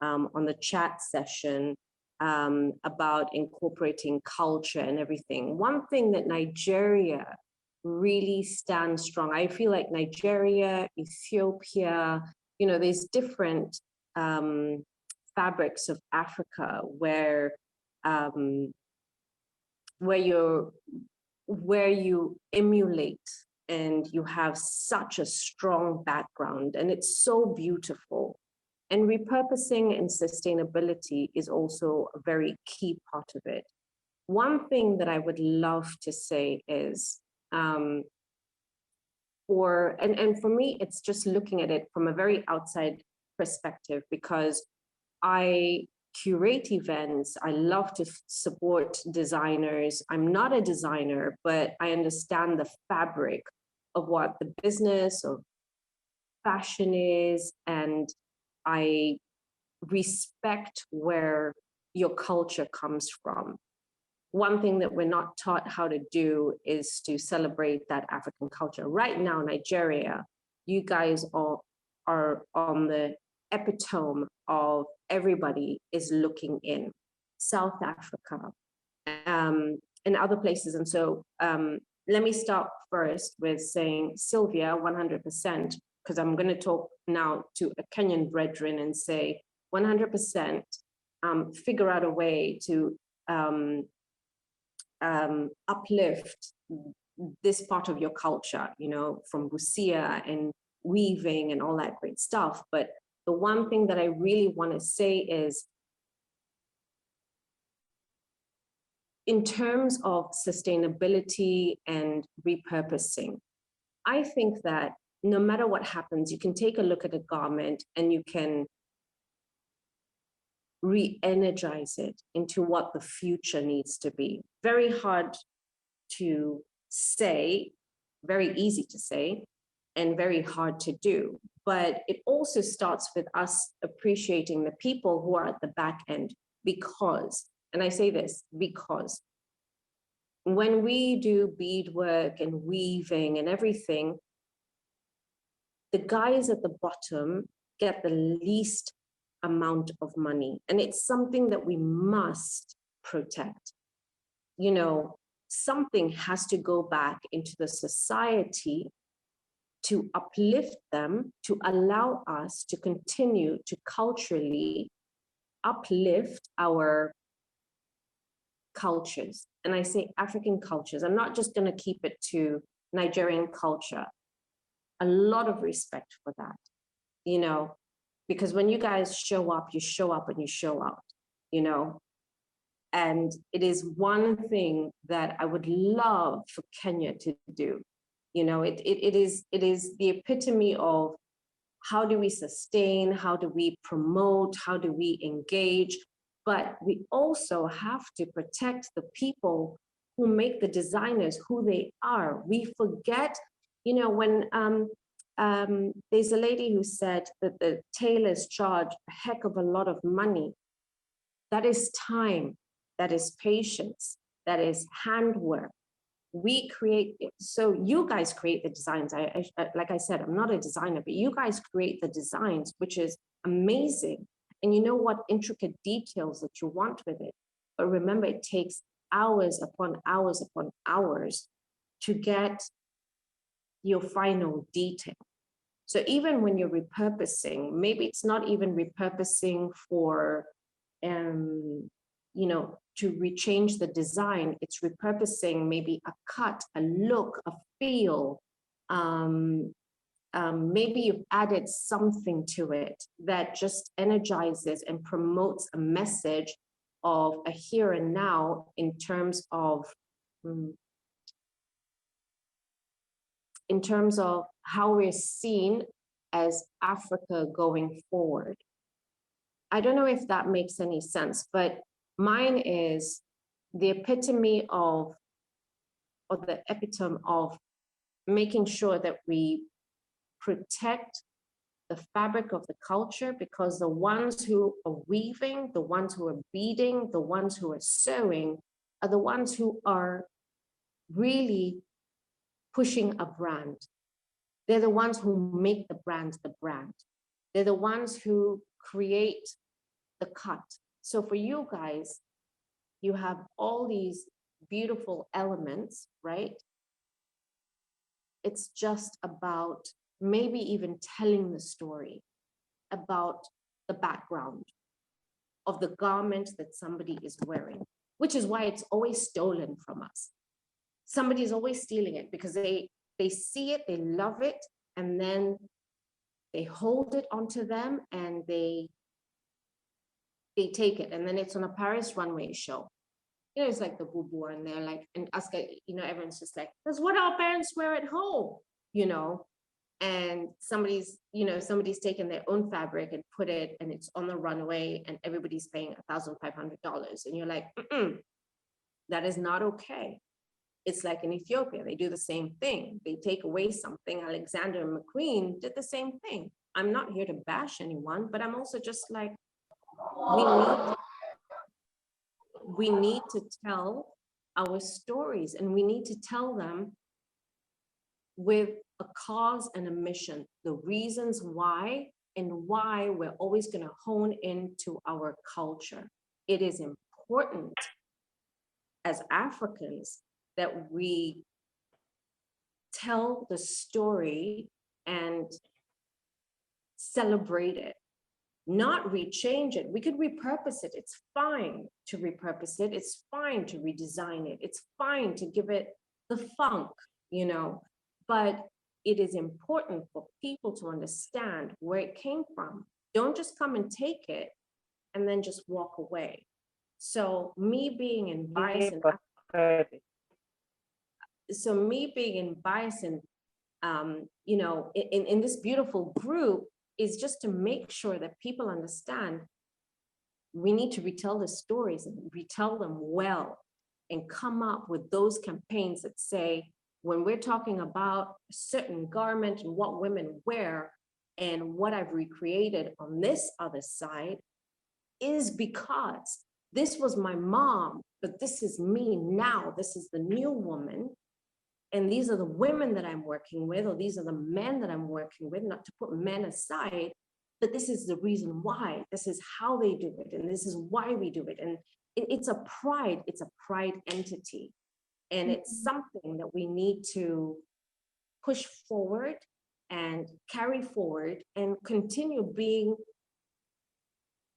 on the chat session about incorporating culture and everything. One thing that Nigeria really stands strong, I feel like Nigeria, Ethiopia, you know, there's different fabrics of Africa where you emulate and you have such a strong background, and it's so beautiful. And repurposing and sustainability is also a very key part of it. One thing that I would love to say is, for me, it's just looking at it from a very outside perspective, because I curate events. I love to support designers. I'm not a designer, but I understand the fabric of what the business of fashion is, and I respect where your culture comes from. One thing that we're not taught how to do is to celebrate that African culture. Right now, Nigeria, you guys all are on the epitome of everybody is looking in. South Africa, and other places. And so let me start first with saying, Sylvia, 100%, because I'm going to talk now to a Kenyan brethren and say 100%, figure out a way to uplift this part of your culture, you know, from Busia and weaving and all that great stuff. But the one thing that I really want to say is, in terms of sustainability and repurposing, I think that no matter what happens, you can take a look at a garment and you can re-energize it into what the future needs to be. Very hard to say, very easy to say, and very hard to do. But it also starts with us appreciating the people who are at the back end because, and I say this because when we do beadwork and weaving and everything, the guys at the bottom get the least amount of money. And it's something that we must protect. You know, something has to go back into the society to uplift them, to allow us to continue to culturally uplift our cultures. And I say African cultures. I'm not just going to keep it to Nigerian culture. A lot of respect for that, you know, because when you guys show up, you show up and you show out, you know. And it is one thing that I would love for Kenya to do. You know, it is the epitome of how do we sustain, how do we promote, how do we engage, but we also have to protect the people who make the designers who they are. We forget, you know, when there's a lady who said that the tailors charge a heck of a lot of money. That is time, that is patience, that is handwork. We create it. So you guys create the designs. Like I said, I'm not a designer, but you guys create the designs, which is amazing. And you know what intricate details that you want with it. But remember, it takes hours upon hours upon hours to get your final detail. So even when you're repurposing, maybe it's not even repurposing for, you know, to rechange the design, it's repurposing maybe a cut, a look, a feel. Maybe you've added something to it that just energizes and promotes a message of a here and now in terms of how we're seen as Africa going forward. I don't know if that makes any sense, but mine is the epitome of, or the epitome of making sure that we protect the fabric of the culture, because the ones who are weaving, the ones who are beading, the ones who are sewing are the ones who are really pushing a brand. They're the ones who make the brand the brand. They're the ones who create the cut. So for you guys, you have all these beautiful elements, right? It's just about maybe even telling the story about the background of the garment that somebody is wearing, which is why it's always stolen from us. Somebody is always stealing it because they see it, they love it, and then they hold it onto them and they take it, and then it's on a Paris runway show. You know, it's like the boo-boo, and they're like, and ask, you know, everyone's just like, that's what our parents wear at home, you know, and somebody's taken their own fabric and put it, and it's on the runway, and everybody's paying $1,500, and you're like, that is not okay. It's like in Ethiopia, they do the same thing. They take away something. Alexander McQueen did the same thing. I'm not here to bash anyone, but I'm also just like, we need to tell our stories, and we need to tell them with a cause and a mission, the reasons why, and why we're always going to hone into our culture. It is important as Africans that we tell the story and celebrate it, not rechange it. We could repurpose it. It's fine to repurpose it. It's fine to redesign it. It's fine to give it the funk, you know, but it is important for people to understand where it came from. Don't just come and take it and then just walk away. So me being in Bison, you know, in this beautiful group, is just to make sure that people understand we need to retell the stories and retell them well, and come up with those campaigns that say, when we're talking about a certain garment and what women wear, and what I've recreated on this other side is because this was my mom, but this is me now. This is the new woman. And these are the women that I'm working with, or these are the men that I'm working with, not to put men aside, but this is the reason why. This is how they do it. And this is why we do it. And it's a pride entity. And it's something that we need to push forward and carry forward and continue being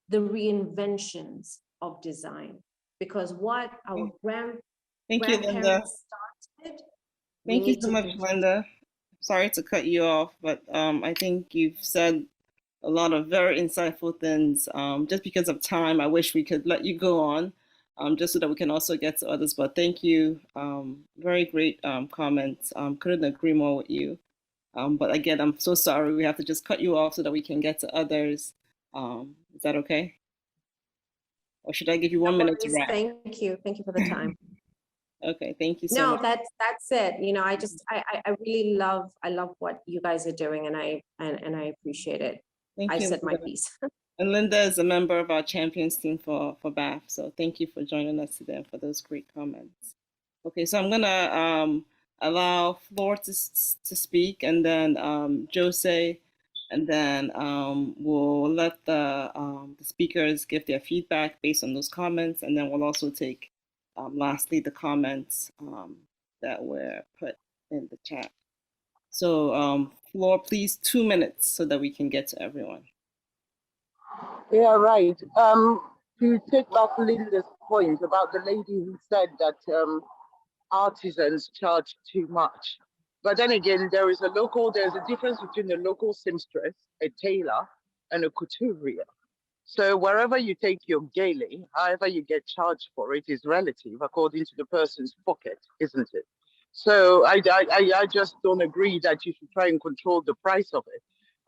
the reinventions of design. Because what our Thank you, Linda. grandparents started, Thank you so much, Linda. Sorry to cut you off, but I think you've said a lot of very insightful things. Just because of time, I wish we could let you go on, just so that we can also get to others. But thank you. Very great comments. Couldn't agree more with you. But again, I'm so sorry. We have to just cut you off so that we can get to others. Is that okay? Or should I give you 1 minute to wrap? Thank you. Thank you for the time. Okay, thank you so much. No, that's it. You know, I really love what you guys are doing, and I appreciate it. Thank I you, said my Linda. piece. And Linda is a member of our champions team for BAF. So thank you for joining us today and for those great comments. Okay, so I'm gonna allow Floor to speak, and then Jose, and then we'll let the speakers give their feedback based on those comments, and then we'll also take lastly the comments that were put in the chat. So Floor, please, 2 minutes so that we can get to everyone. Yeah, right. To take back Linda's point about the lady who said that artisans charge too much. But then again, there's a difference between a local seamstress, a tailor, and a couturier. So wherever you take your Gele, however you get charged for it is relative according to the person's pocket, isn't it? So I just don't agree that you should try and control the price of it.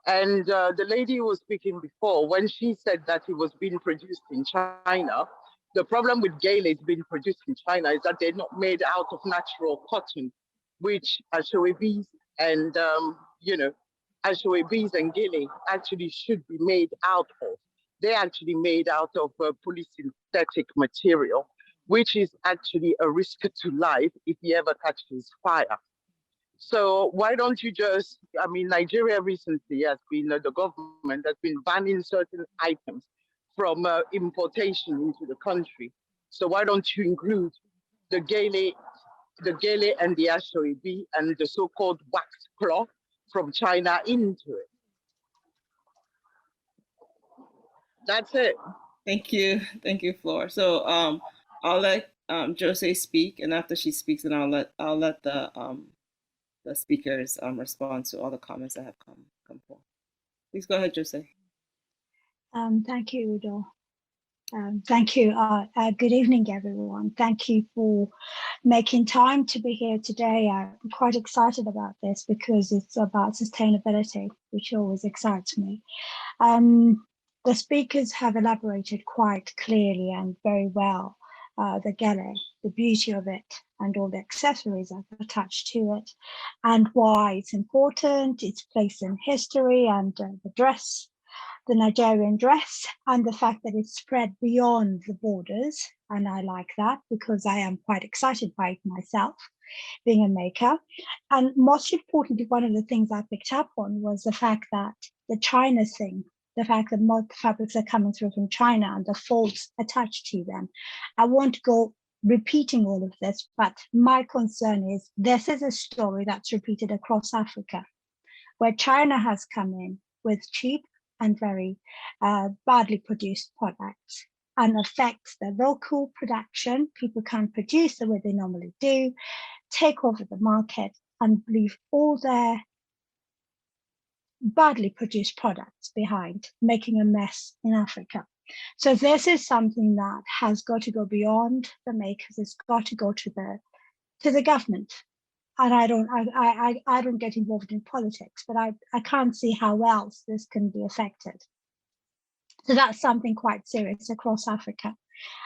And the lady who was speaking before, when she said that it was being produced in China, the problem with Gele is being produced in China is that they're not made out of natural cotton, which Ashwebis and, Ashwebis and Gele actually should be made out of. They're actually made out of polysynthetic material, which is actually a risk to life if he ever catches fire. So why don't you just, Nigeria recently has been, the government has been banning certain items from importation into the country. So why don't you include the Gele and the Ashwebi and the so-called wax cloth from China into it? That's it. Thank you, Floor. So I'll let Jose speak, and after she speaks, then I'll let the speakers respond to all the comments that have come forth. Please go ahead, Jose. Thank you, Udo. Thank you. Good evening, everyone. Thank you for making time to be here today. I'm quite excited about this because it's about sustainability, which always excites me. The speakers have elaborated quite clearly and very well the Gele, the beauty of it, and all the accessories that are attached to it, and why it's important, its place in history, and the dress, the Nigerian dress, and the fact that it's spread beyond the borders. And I like that because I am quite excited by it myself, being a maker. And most importantly, one of the things I picked up on was the fact that the China thing, the fact that most fabrics are coming through from China and the folds attached to them. I won't go repeating all of this, but my concern is this is a story that's repeated across Africa, where China has come in with cheap and very badly produced products and affects the local production. People can't produce the way they normally do, take over the market and leave all their badly produced products behind, making a mess in Africa. So this is something that has got to go beyond the makers. It's got to go to the government. And I don't get involved in politics, but I can't see how else this can be affected. So that's something quite serious across Africa.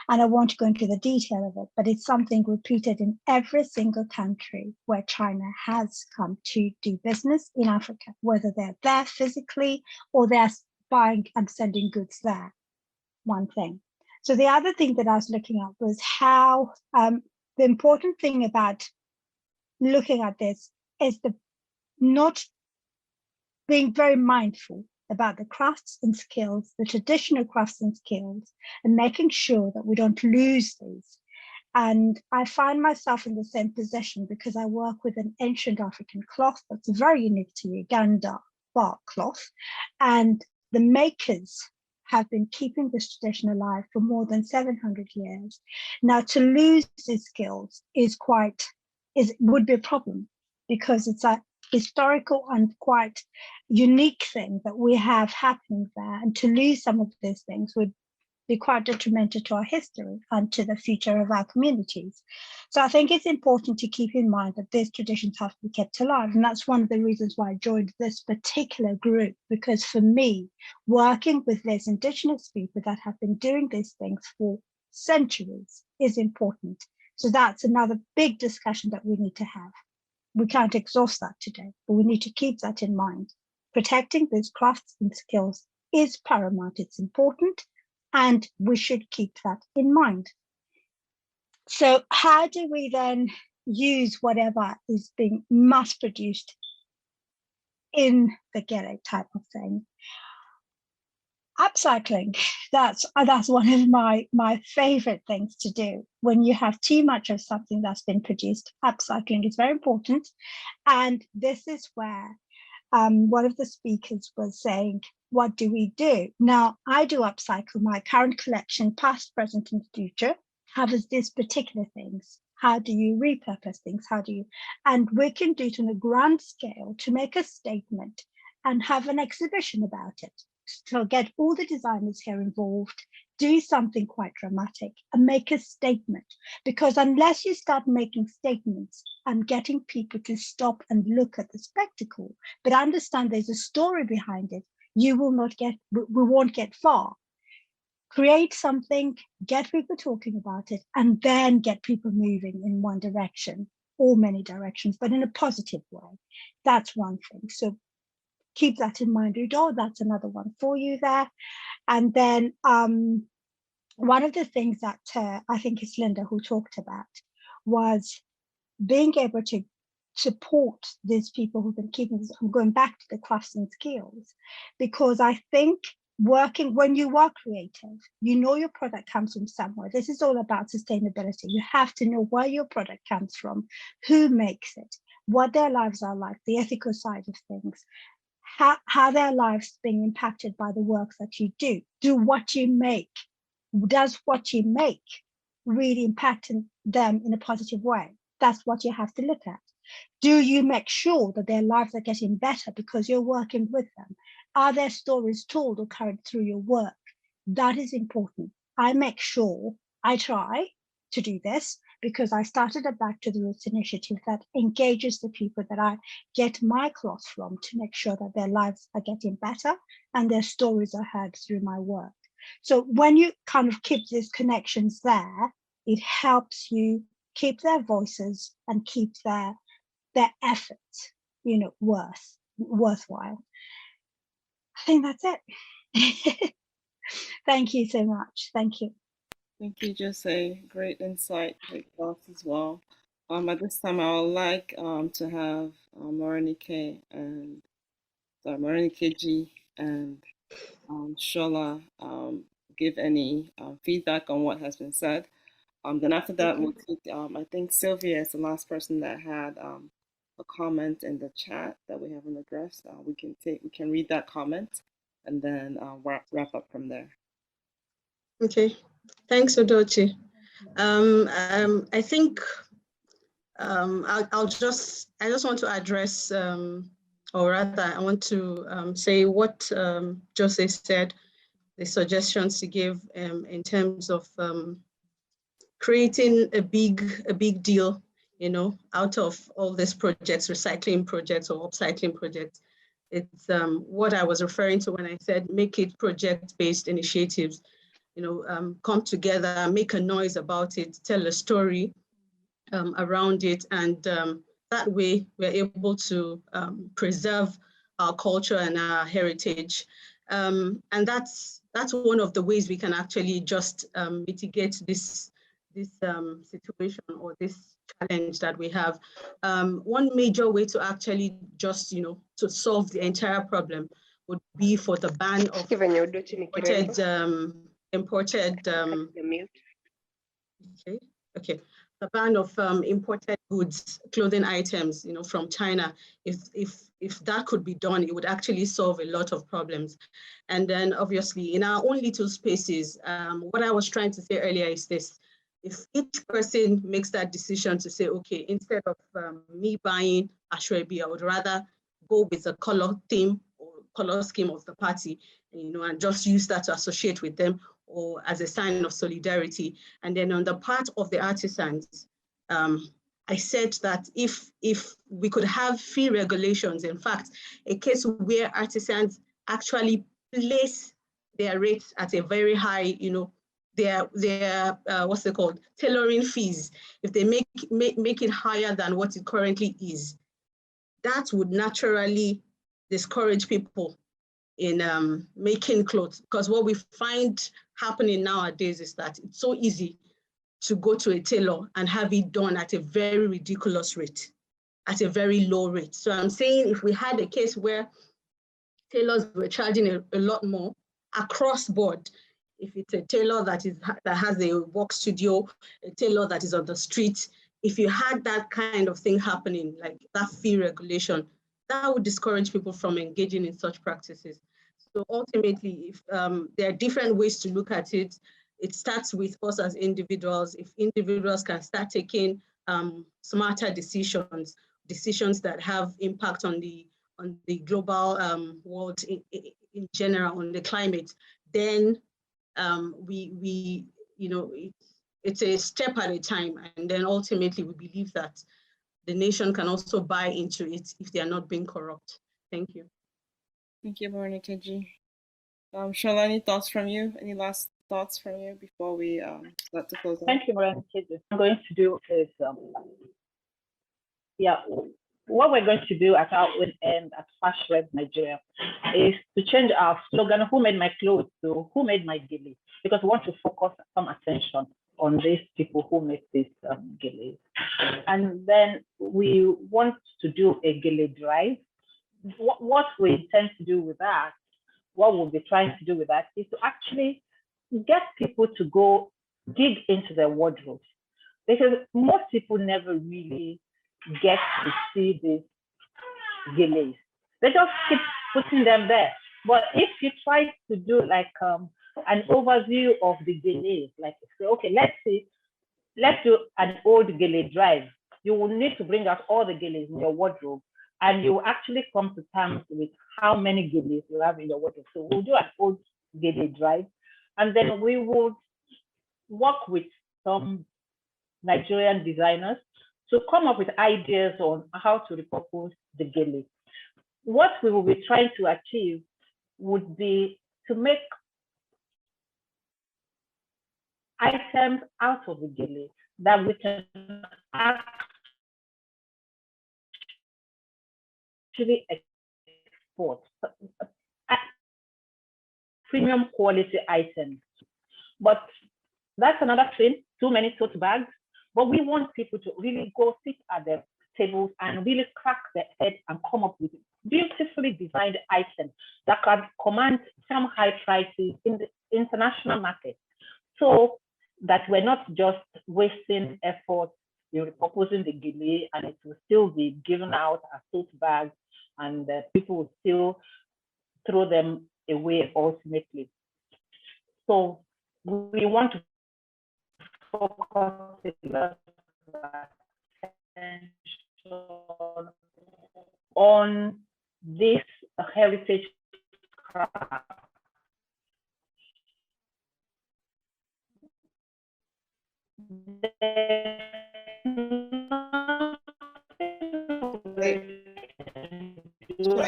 And I won't go into the detail of it, but it's something repeated in every single country where China has come to do business in Africa, whether they're there physically or they're buying and sending goods there. One thing. So the other thing that I was looking at was how the important thing about looking at this is the not being very mindful about the crafts and skills, the traditional crafts and skills, and making sure that we don't lose these. And I find myself in the same position because I work with an ancient African cloth that's very unique to Uganda, bark cloth. And the makers have been keeping this tradition alive for more than 700 years. Now, to lose these skills would be a problem because it's a historical and quite unique thing that we have happening there. And to lose some of these things would be quite detrimental to our history and to the future of our communities. So I think it's important to keep in mind that these traditions have to be kept alive. And that's one of the reasons why I joined this particular group, because for me, working with these Indigenous people that have been doing these things for centuries is important. So that's another big discussion that we need to have. We can't exhaust that today, but we need to keep that in mind. Protecting these crafts and skills is paramount. It's important, and we should keep that in mind. So how do we then use whatever is being mass produced in the Gele type of thing? Upcycling, that's one of my favorite things to do. When you have too much of something that's been produced, upcycling is very important. And this is where one of the speakers was saying, what do we do? Now, I do upcycle. My current collection, past, present, and future, covers these particular things. How do you repurpose things? And we can do it on a grand scale to make a statement and have an exhibition about it. So get all the designers here involved, do something quite dramatic and make a statement. Because unless you start making statements and getting people to stop and look at the spectacle, but understand there's a story behind it, we won't get far. Create something, get people talking about it, and then get people moving in one direction or many directions, but in a positive way. That's one thing. So keep that in mind, Udo. That's another one for you there. And then one of the things that I think it's Linda who talked about was being able to support these people who've been keeping this. I'm going back to the crafts and skills, because I think when you are creative, you know your product comes from somewhere. This is all about sustainability. You have to know where your product comes from, who makes it, what their lives are like, the ethical side of things, how their lives being impacted by the work that you do. What you make, does what you make really impact them in a positive way? That's what you have to look at. Do you make sure that their lives are getting better because you're working with them? Are their stories told or carried through your work? That is important. I make sure I try to do this because I started a Back to the Roots initiative that engages the people that I get my cloth from to make sure that their lives are getting better and their stories are heard through my work. So when you kind of keep these connections there, it helps you keep their voices and keep their efforts, worthwhile. I think that's it. Thank you so much. Thank you. Thank you, Jose. Great insight, great thoughts as well. At this time, I would like to have Morenike G and Shola give any feedback on what has been said. Then after that, we'll take, I think Sylvia is the last person that had a comment in the chat that we haven't addressed. We can read that comment and then wrap up from there. Okay, thanks, Odochi. I think I just want to address, or rather, I want to say what Jose said, the suggestions to give in terms of creating a big deal, out of all these projects, recycling projects or upcycling projects. It's what I was referring to when I said make it project-based initiatives. Come together, make a noise about it, tell a story around it, and that way we're able to preserve our culture and our heritage. And that's that's one of the ways we can actually just mitigate this situation or this challenge that we have. One major way to actually just, to solve the entire problem would be for the ban of the ban of imported goods, clothing items, from China. If that could be done, it would actually solve a lot of problems. And then obviously in our own little spaces, what I was trying to say earlier is this: if each person makes that decision to say, okay, instead of me buying Ashwebi, I would rather go with the color theme or color scheme of the party, and just use that to associate with them or as a sign of solidarity. And then on the part of the artisans, I said that if we could have fee regulations, in fact, a case where artisans actually place their rates at a very high, their what's it called, tailoring fees, if they make it higher than what it currently is, that would naturally discourage people in making clothes. Because what we find happening nowadays is that it's so easy to go to a tailor and have it done at a very ridiculous rate, at a very low rate. So I'm saying if we had a case where tailors were charging a lot more across board, if it's a tailor that has a work studio, a tailor that is on the street, if you had that kind of thing happening, like that fee regulation, that would discourage people from engaging in such practices. So ultimately, if there are different ways to look at it, it starts with us as individuals. If individuals can start taking smarter decisions that have impact on the global world in general, on the climate, then it's a step at a time. And then ultimately we believe that the nation can also buy into it if they are not being corrupt. Thank you. Thank you, Morenikeji. Shola, any thoughts from you? Any last thoughts from you before we start to close out? Thank you, Morenikeji. I'm going to do is, what we're going to do at our own end at Fash Red Nigeria is to change our slogan, who made my clothes, to who made my gele, because we want to focus some attention on these people who make these gele. And then we want to do a gele drive. What we intend to do with that, what we'll be trying to do with that, is to actually get people to go dig into their wardrobes, because most people never really get to see these geles. They just keep putting them there. But if you try to do like an overview of the geles, like say, okay, let's do an old gele drive. You will need to bring out all the geles in your wardrobe, and you will actually come to terms with how many geles you have in your wardrobe. So we'll do an old gele drive, and then we will work with some Nigerian designers to come up with ideas on how to repurpose the gele. What we will be trying to achieve would be to make items out of the gele that we can actually export, premium quality items. But that's another thing, too many tote bags. But we want people to really go sit at their tables and really crack their head and come up with beautifully designed items that can command some high prices in the international market, so that we're not just wasting effort in repurposing the gele, and it will still be given out as tote bags, and people will still throw them away ultimately. So we want to focus on this heritage craft.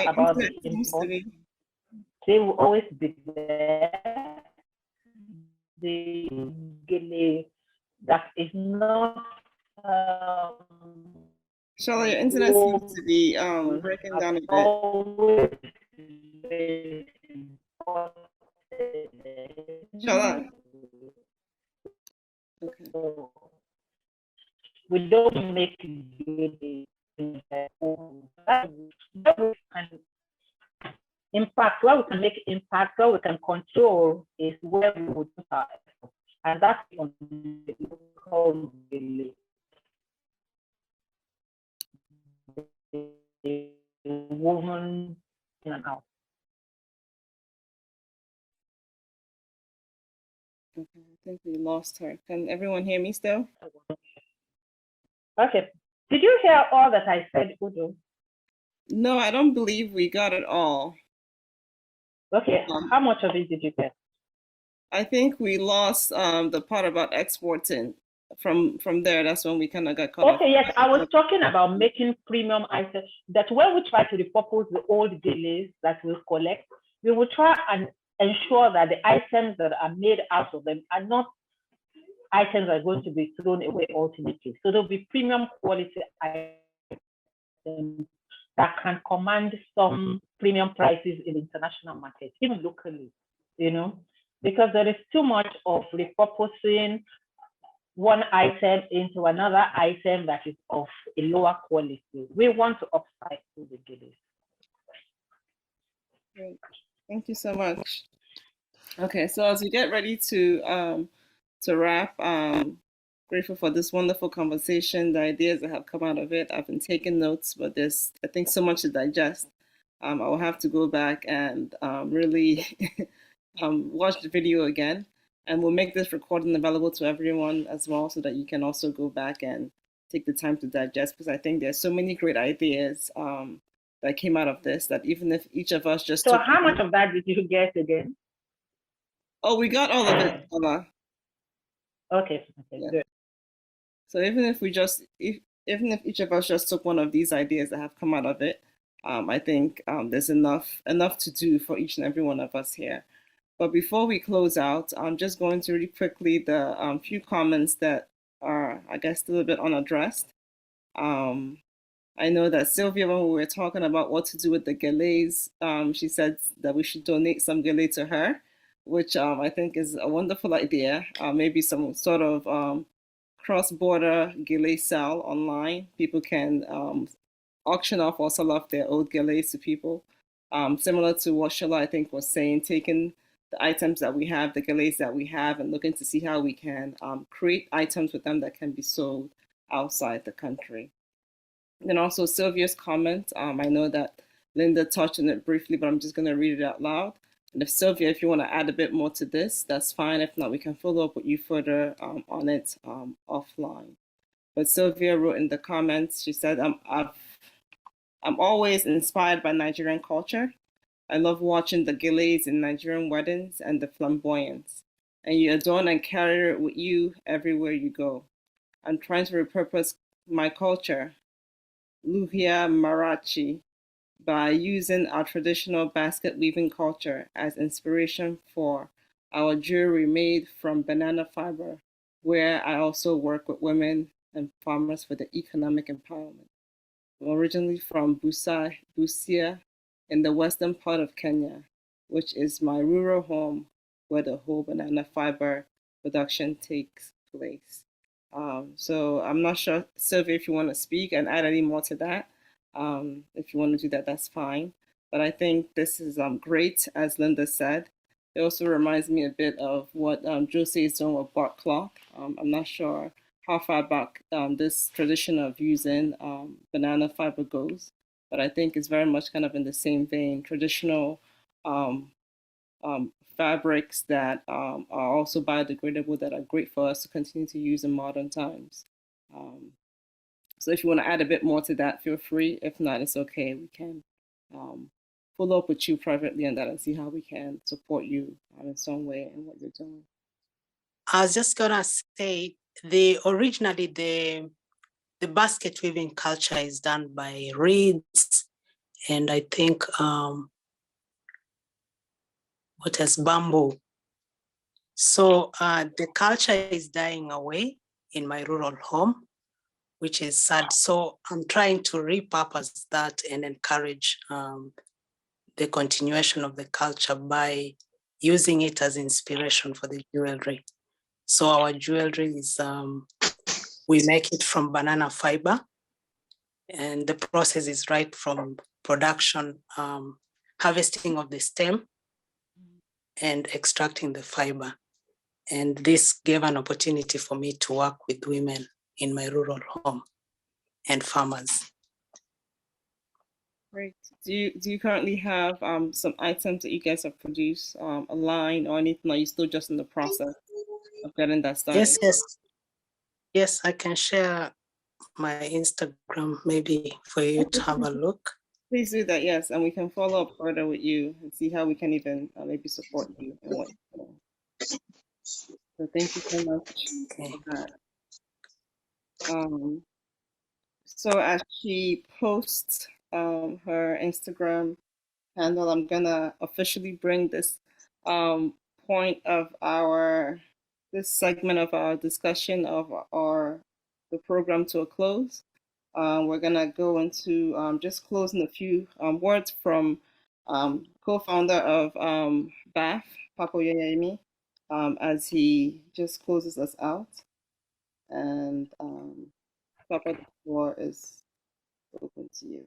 About the import, they will always be there. The gele that is not Shola, your internet seems to be breaking down a bit. Shala. Okay. So we don't make it impact, where we can make impact, where we can control is where we would put our effort. And that's on the local village. The woman in and out. Okay, I think we lost her. Can everyone hear me still? Okay. Did you hear all that I said, Udo? No, I don't believe we got it all. Okay. How much of it did you get? I think we lost the part about exporting. From there, that's when we kind of got caught Okay, yes, I was talking about making premium items. That when we try to repurpose the old geles that we collect, we will try and ensure that the items that are made out of them are not items that are going to be thrown away ultimately. So there'll be premium quality items that can command some premium prices in the international market, even locally, you know, because there is too much of repurposing one item into another item that is of a lower quality. We want to upcycle the geles. Great. Thank you so much. Okay, so as we get ready to wrap, grateful for this wonderful conversation, the ideas that have come out of it. I've been taking notes, but there's, I think, so much to digest. I will have to go back and really watch the video again. And we'll make this recording available to everyone as well so that you can also go back and take the time to digest, because I think there's so many great ideas that came out of this that even if each of us just So took how much of that did you get again? Oh, we got all of it, Ola. Okay, Yeah. good. So even if even if each of us just took one of these ideas that have come out of it, I think there's enough to do for each and every one of us here. But before we close out, I'm just going to really quickly the few comments that are, I guess, still a bit unaddressed. I know that Sylvia, when we were talking about what to do with the geles, she said that we should donate some gele to her, which I think is a wonderful idea. Maybe some sort of cross-border gele sale online. People can auction off or sell off their old geles to people. Similar to what Shola, I think, was saying, taking the items that we have, the geles that we have, and looking to see how we can create items with them that can be sold outside the country. And also Sylvia's comment, I know that Linda touched on it briefly, but I'm just going to read it out loud. And if Sylvia, if you want to add a bit more to this, that's fine. If not, we can follow up with you further on it offline. But Sylvia wrote in the comments, she said, I'm always inspired by Nigerian culture. I love watching the geles in Nigerian weddings and the flamboyance. And you adorn and carry it with you everywhere you go. I'm trying to repurpose my culture, Luhia Marachi, by using our traditional basket weaving culture as inspiration for our jewelry made from banana fiber, where I also work with women and farmers for the economic empowerment. I'm originally from Busia in the western part of Kenya, which is my rural home where the whole banana fiber production takes place. So I'm not sure, Sylvia, if you want to speak and add any more to that. If you want to do that, that's fine. But I think this is great, as Linda said. It also reminds me a bit of what Josie is doing with bark cloth. I'm not sure how far back this tradition of using banana fiber goes, but I think it's very much kind of in the same vein, traditional fabrics that are also biodegradable that are great for us to continue to use in modern times. So if you want to add a bit more to that, feel free. If not, it's okay. We can follow up with you privately on that and see how we can support you in some way in what you're doing. I was just gonna say originally the basket weaving culture is done by reeds, and I think what else, bamboo. So the culture is dying away in my rural home, which is sad. So I'm trying to repurpose that and encourage the continuation of the culture by using it as inspiration for the jewelry. So our jewelry is, we make it from banana fiber, and the process is right from production, harvesting of the stem and extracting the fiber. And this gave an opportunity for me to work with women in my rural home and farmers. Great. Do you currently have some items that you guys have produced, a line or anything? Or are you still just in the process of getting that started? Yes, I can share my Instagram maybe for you to have a look. Please do that, yes, and we can follow up further with you and see how we can even maybe support you and what. So thank you so much for that. So as she posts her Instagram handle, I'm gonna officially bring this point of this segment of our discussion of the program to a close. We're gonna go into just closing a few words from co-founder of BAF, Papo Yayemi, as he just closes us out. And Papa, the floor is open to you.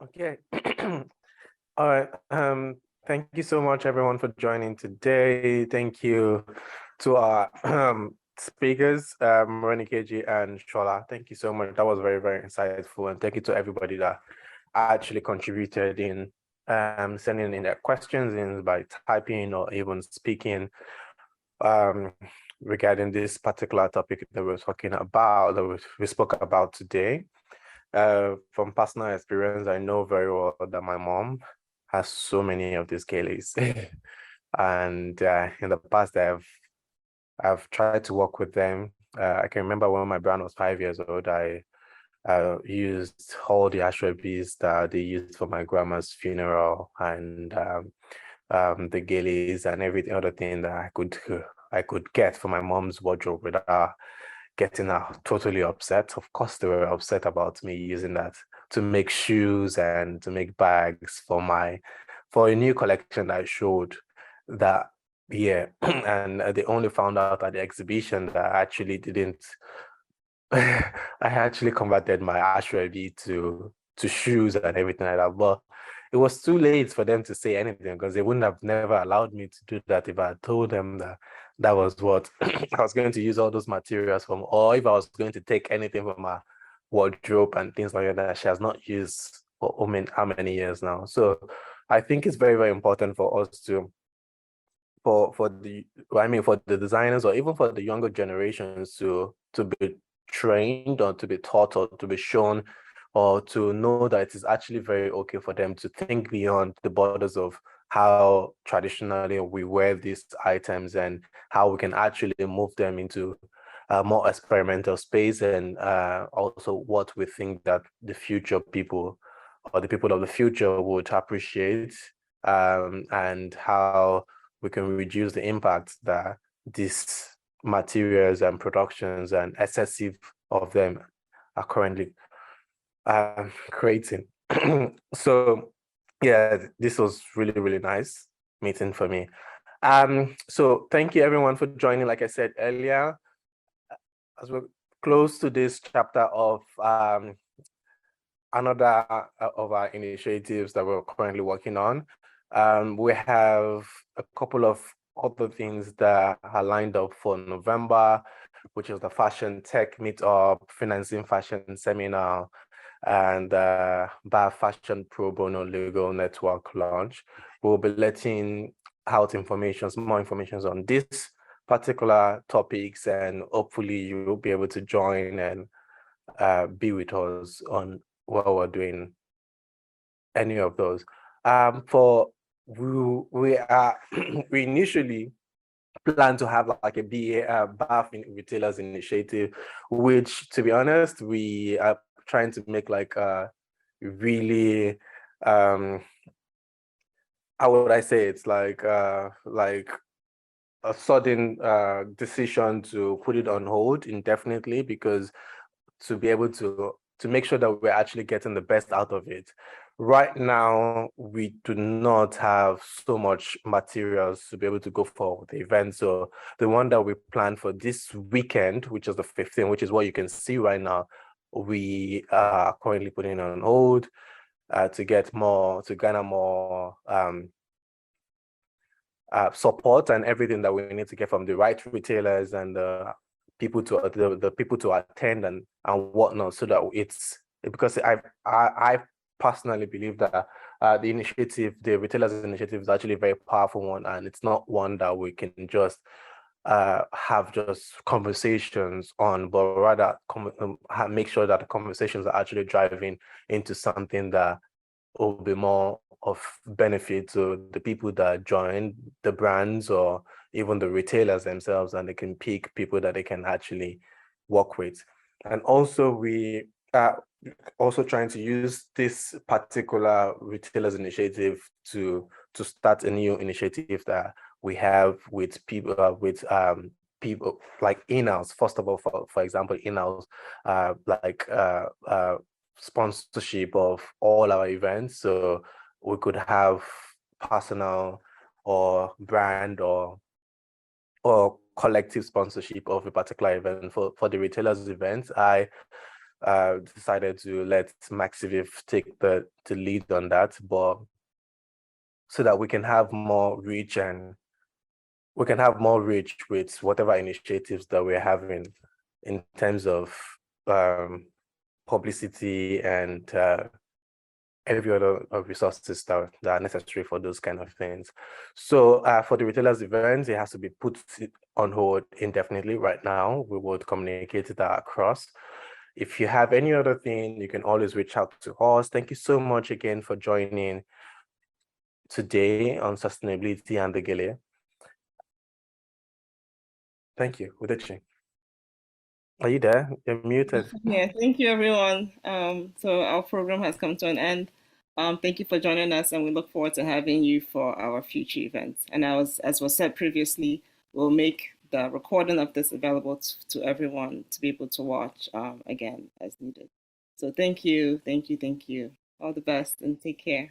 Okay. All right. Thank you so much, everyone, for joining today. Thank you to our speakers, Morenikeji and Shola. Thank you so much. That was very, very insightful. And thank you to everybody that actually contributed in sending in their questions in by typing or even speaking regarding this particular topic that we're talking about, that we spoke about today. From personal experience, I know very well that my mom has so many of these Geles. And in the past, I've tried to work with them. I can remember when my brother was 5 years old, I used all the ashwebis that they used for my grandma's funeral, and the Geles and every other thing that I could get for my mom's wardrobe without getting her totally upset. Of course, they were upset about me using that to make shoes and to make bags for a new collection that I showed that year. And they only found out at the exhibition that I actually didn't. I actually converted my ashwebi to shoes and everything like that. But it was too late for them to say anything, because they wouldn't have never allowed me to do that if I had told them that was what I was going to use all those materials from, or if I was going to take anything from my wardrobe and things like that she has not used for how many years now. So I think it's very, very important for us to, for the designers or even for the younger generations to be trained or to be taught or to be shown or to know that it is actually very okay for them to think beyond the borders of how traditionally we wear these items and how we can actually move them into a more experimental space, and also what we think that the future people or the people of the future would appreciate, and how we can reduce the impact that these materials and productions and excessive of them are currently creating. So yeah, this was really, really nice meeting for me. So thank you everyone for joining. Like I said earlier, as we're close to this chapter of another of our initiatives that we're currently working on, we have a couple of other things that are lined up for November, which is the Fashion Tech Meetup, Financing Fashion Seminar, and Bar Fashion Pro Bono Legal Network launch. We'll be letting out more information on this particular topics, and hopefully you will be able to join and be with us on while we're doing any of those. We initially plan to have like a BAF retailers initiative, which, to be honest, we are trying to make like a really how would I say, it's like a sudden decision to put it on hold indefinitely, because to be able to to make sure that we're actually getting the best out of it. Right now, we do not have so much materials to be able to go for the event. So the one that we planned for this weekend, which is the 15th, which is what you can see right now, we are currently putting on hold to garner more support and everything that we need to get from the right retailers and the people to attend and whatnot, so that it's, because I personally believe that the retailers initiative is actually a very powerful one, and it's not one that we can just have just conversations on, but rather make sure that the conversations are actually driving into something that will be more of benefit to the people that join the brands or even the retailers themselves, and they can pick people that they can actually work with. And also we are also trying to use this particular retailers initiative to start a new initiative that we have with people people like in-house. First of all, for example, in-house sponsorship of all our events, so we could have personal or brand or collective sponsorship of a particular event. For the retailers events, I decided to let Maxiviv take the lead on that, but so that we can have more reach with whatever initiatives that we're having in terms of publicity and every other resources that are necessary for those kind of things. So for the retailers events, it has to be put on hold indefinitely right now. We would communicate that across. If you have any other thing, you can always reach out to us. Thank you so much again for joining today on sustainability and the Gele. Thank you. Udechi, are you there? You're muted. Yeah, thank you, everyone. So our program has come to an end. Thank you for joining us, and we look forward to having you for our future events. And as was said previously, we'll make the recording of this available to everyone to be able to watch again as needed. So thank you. All the best, and take care.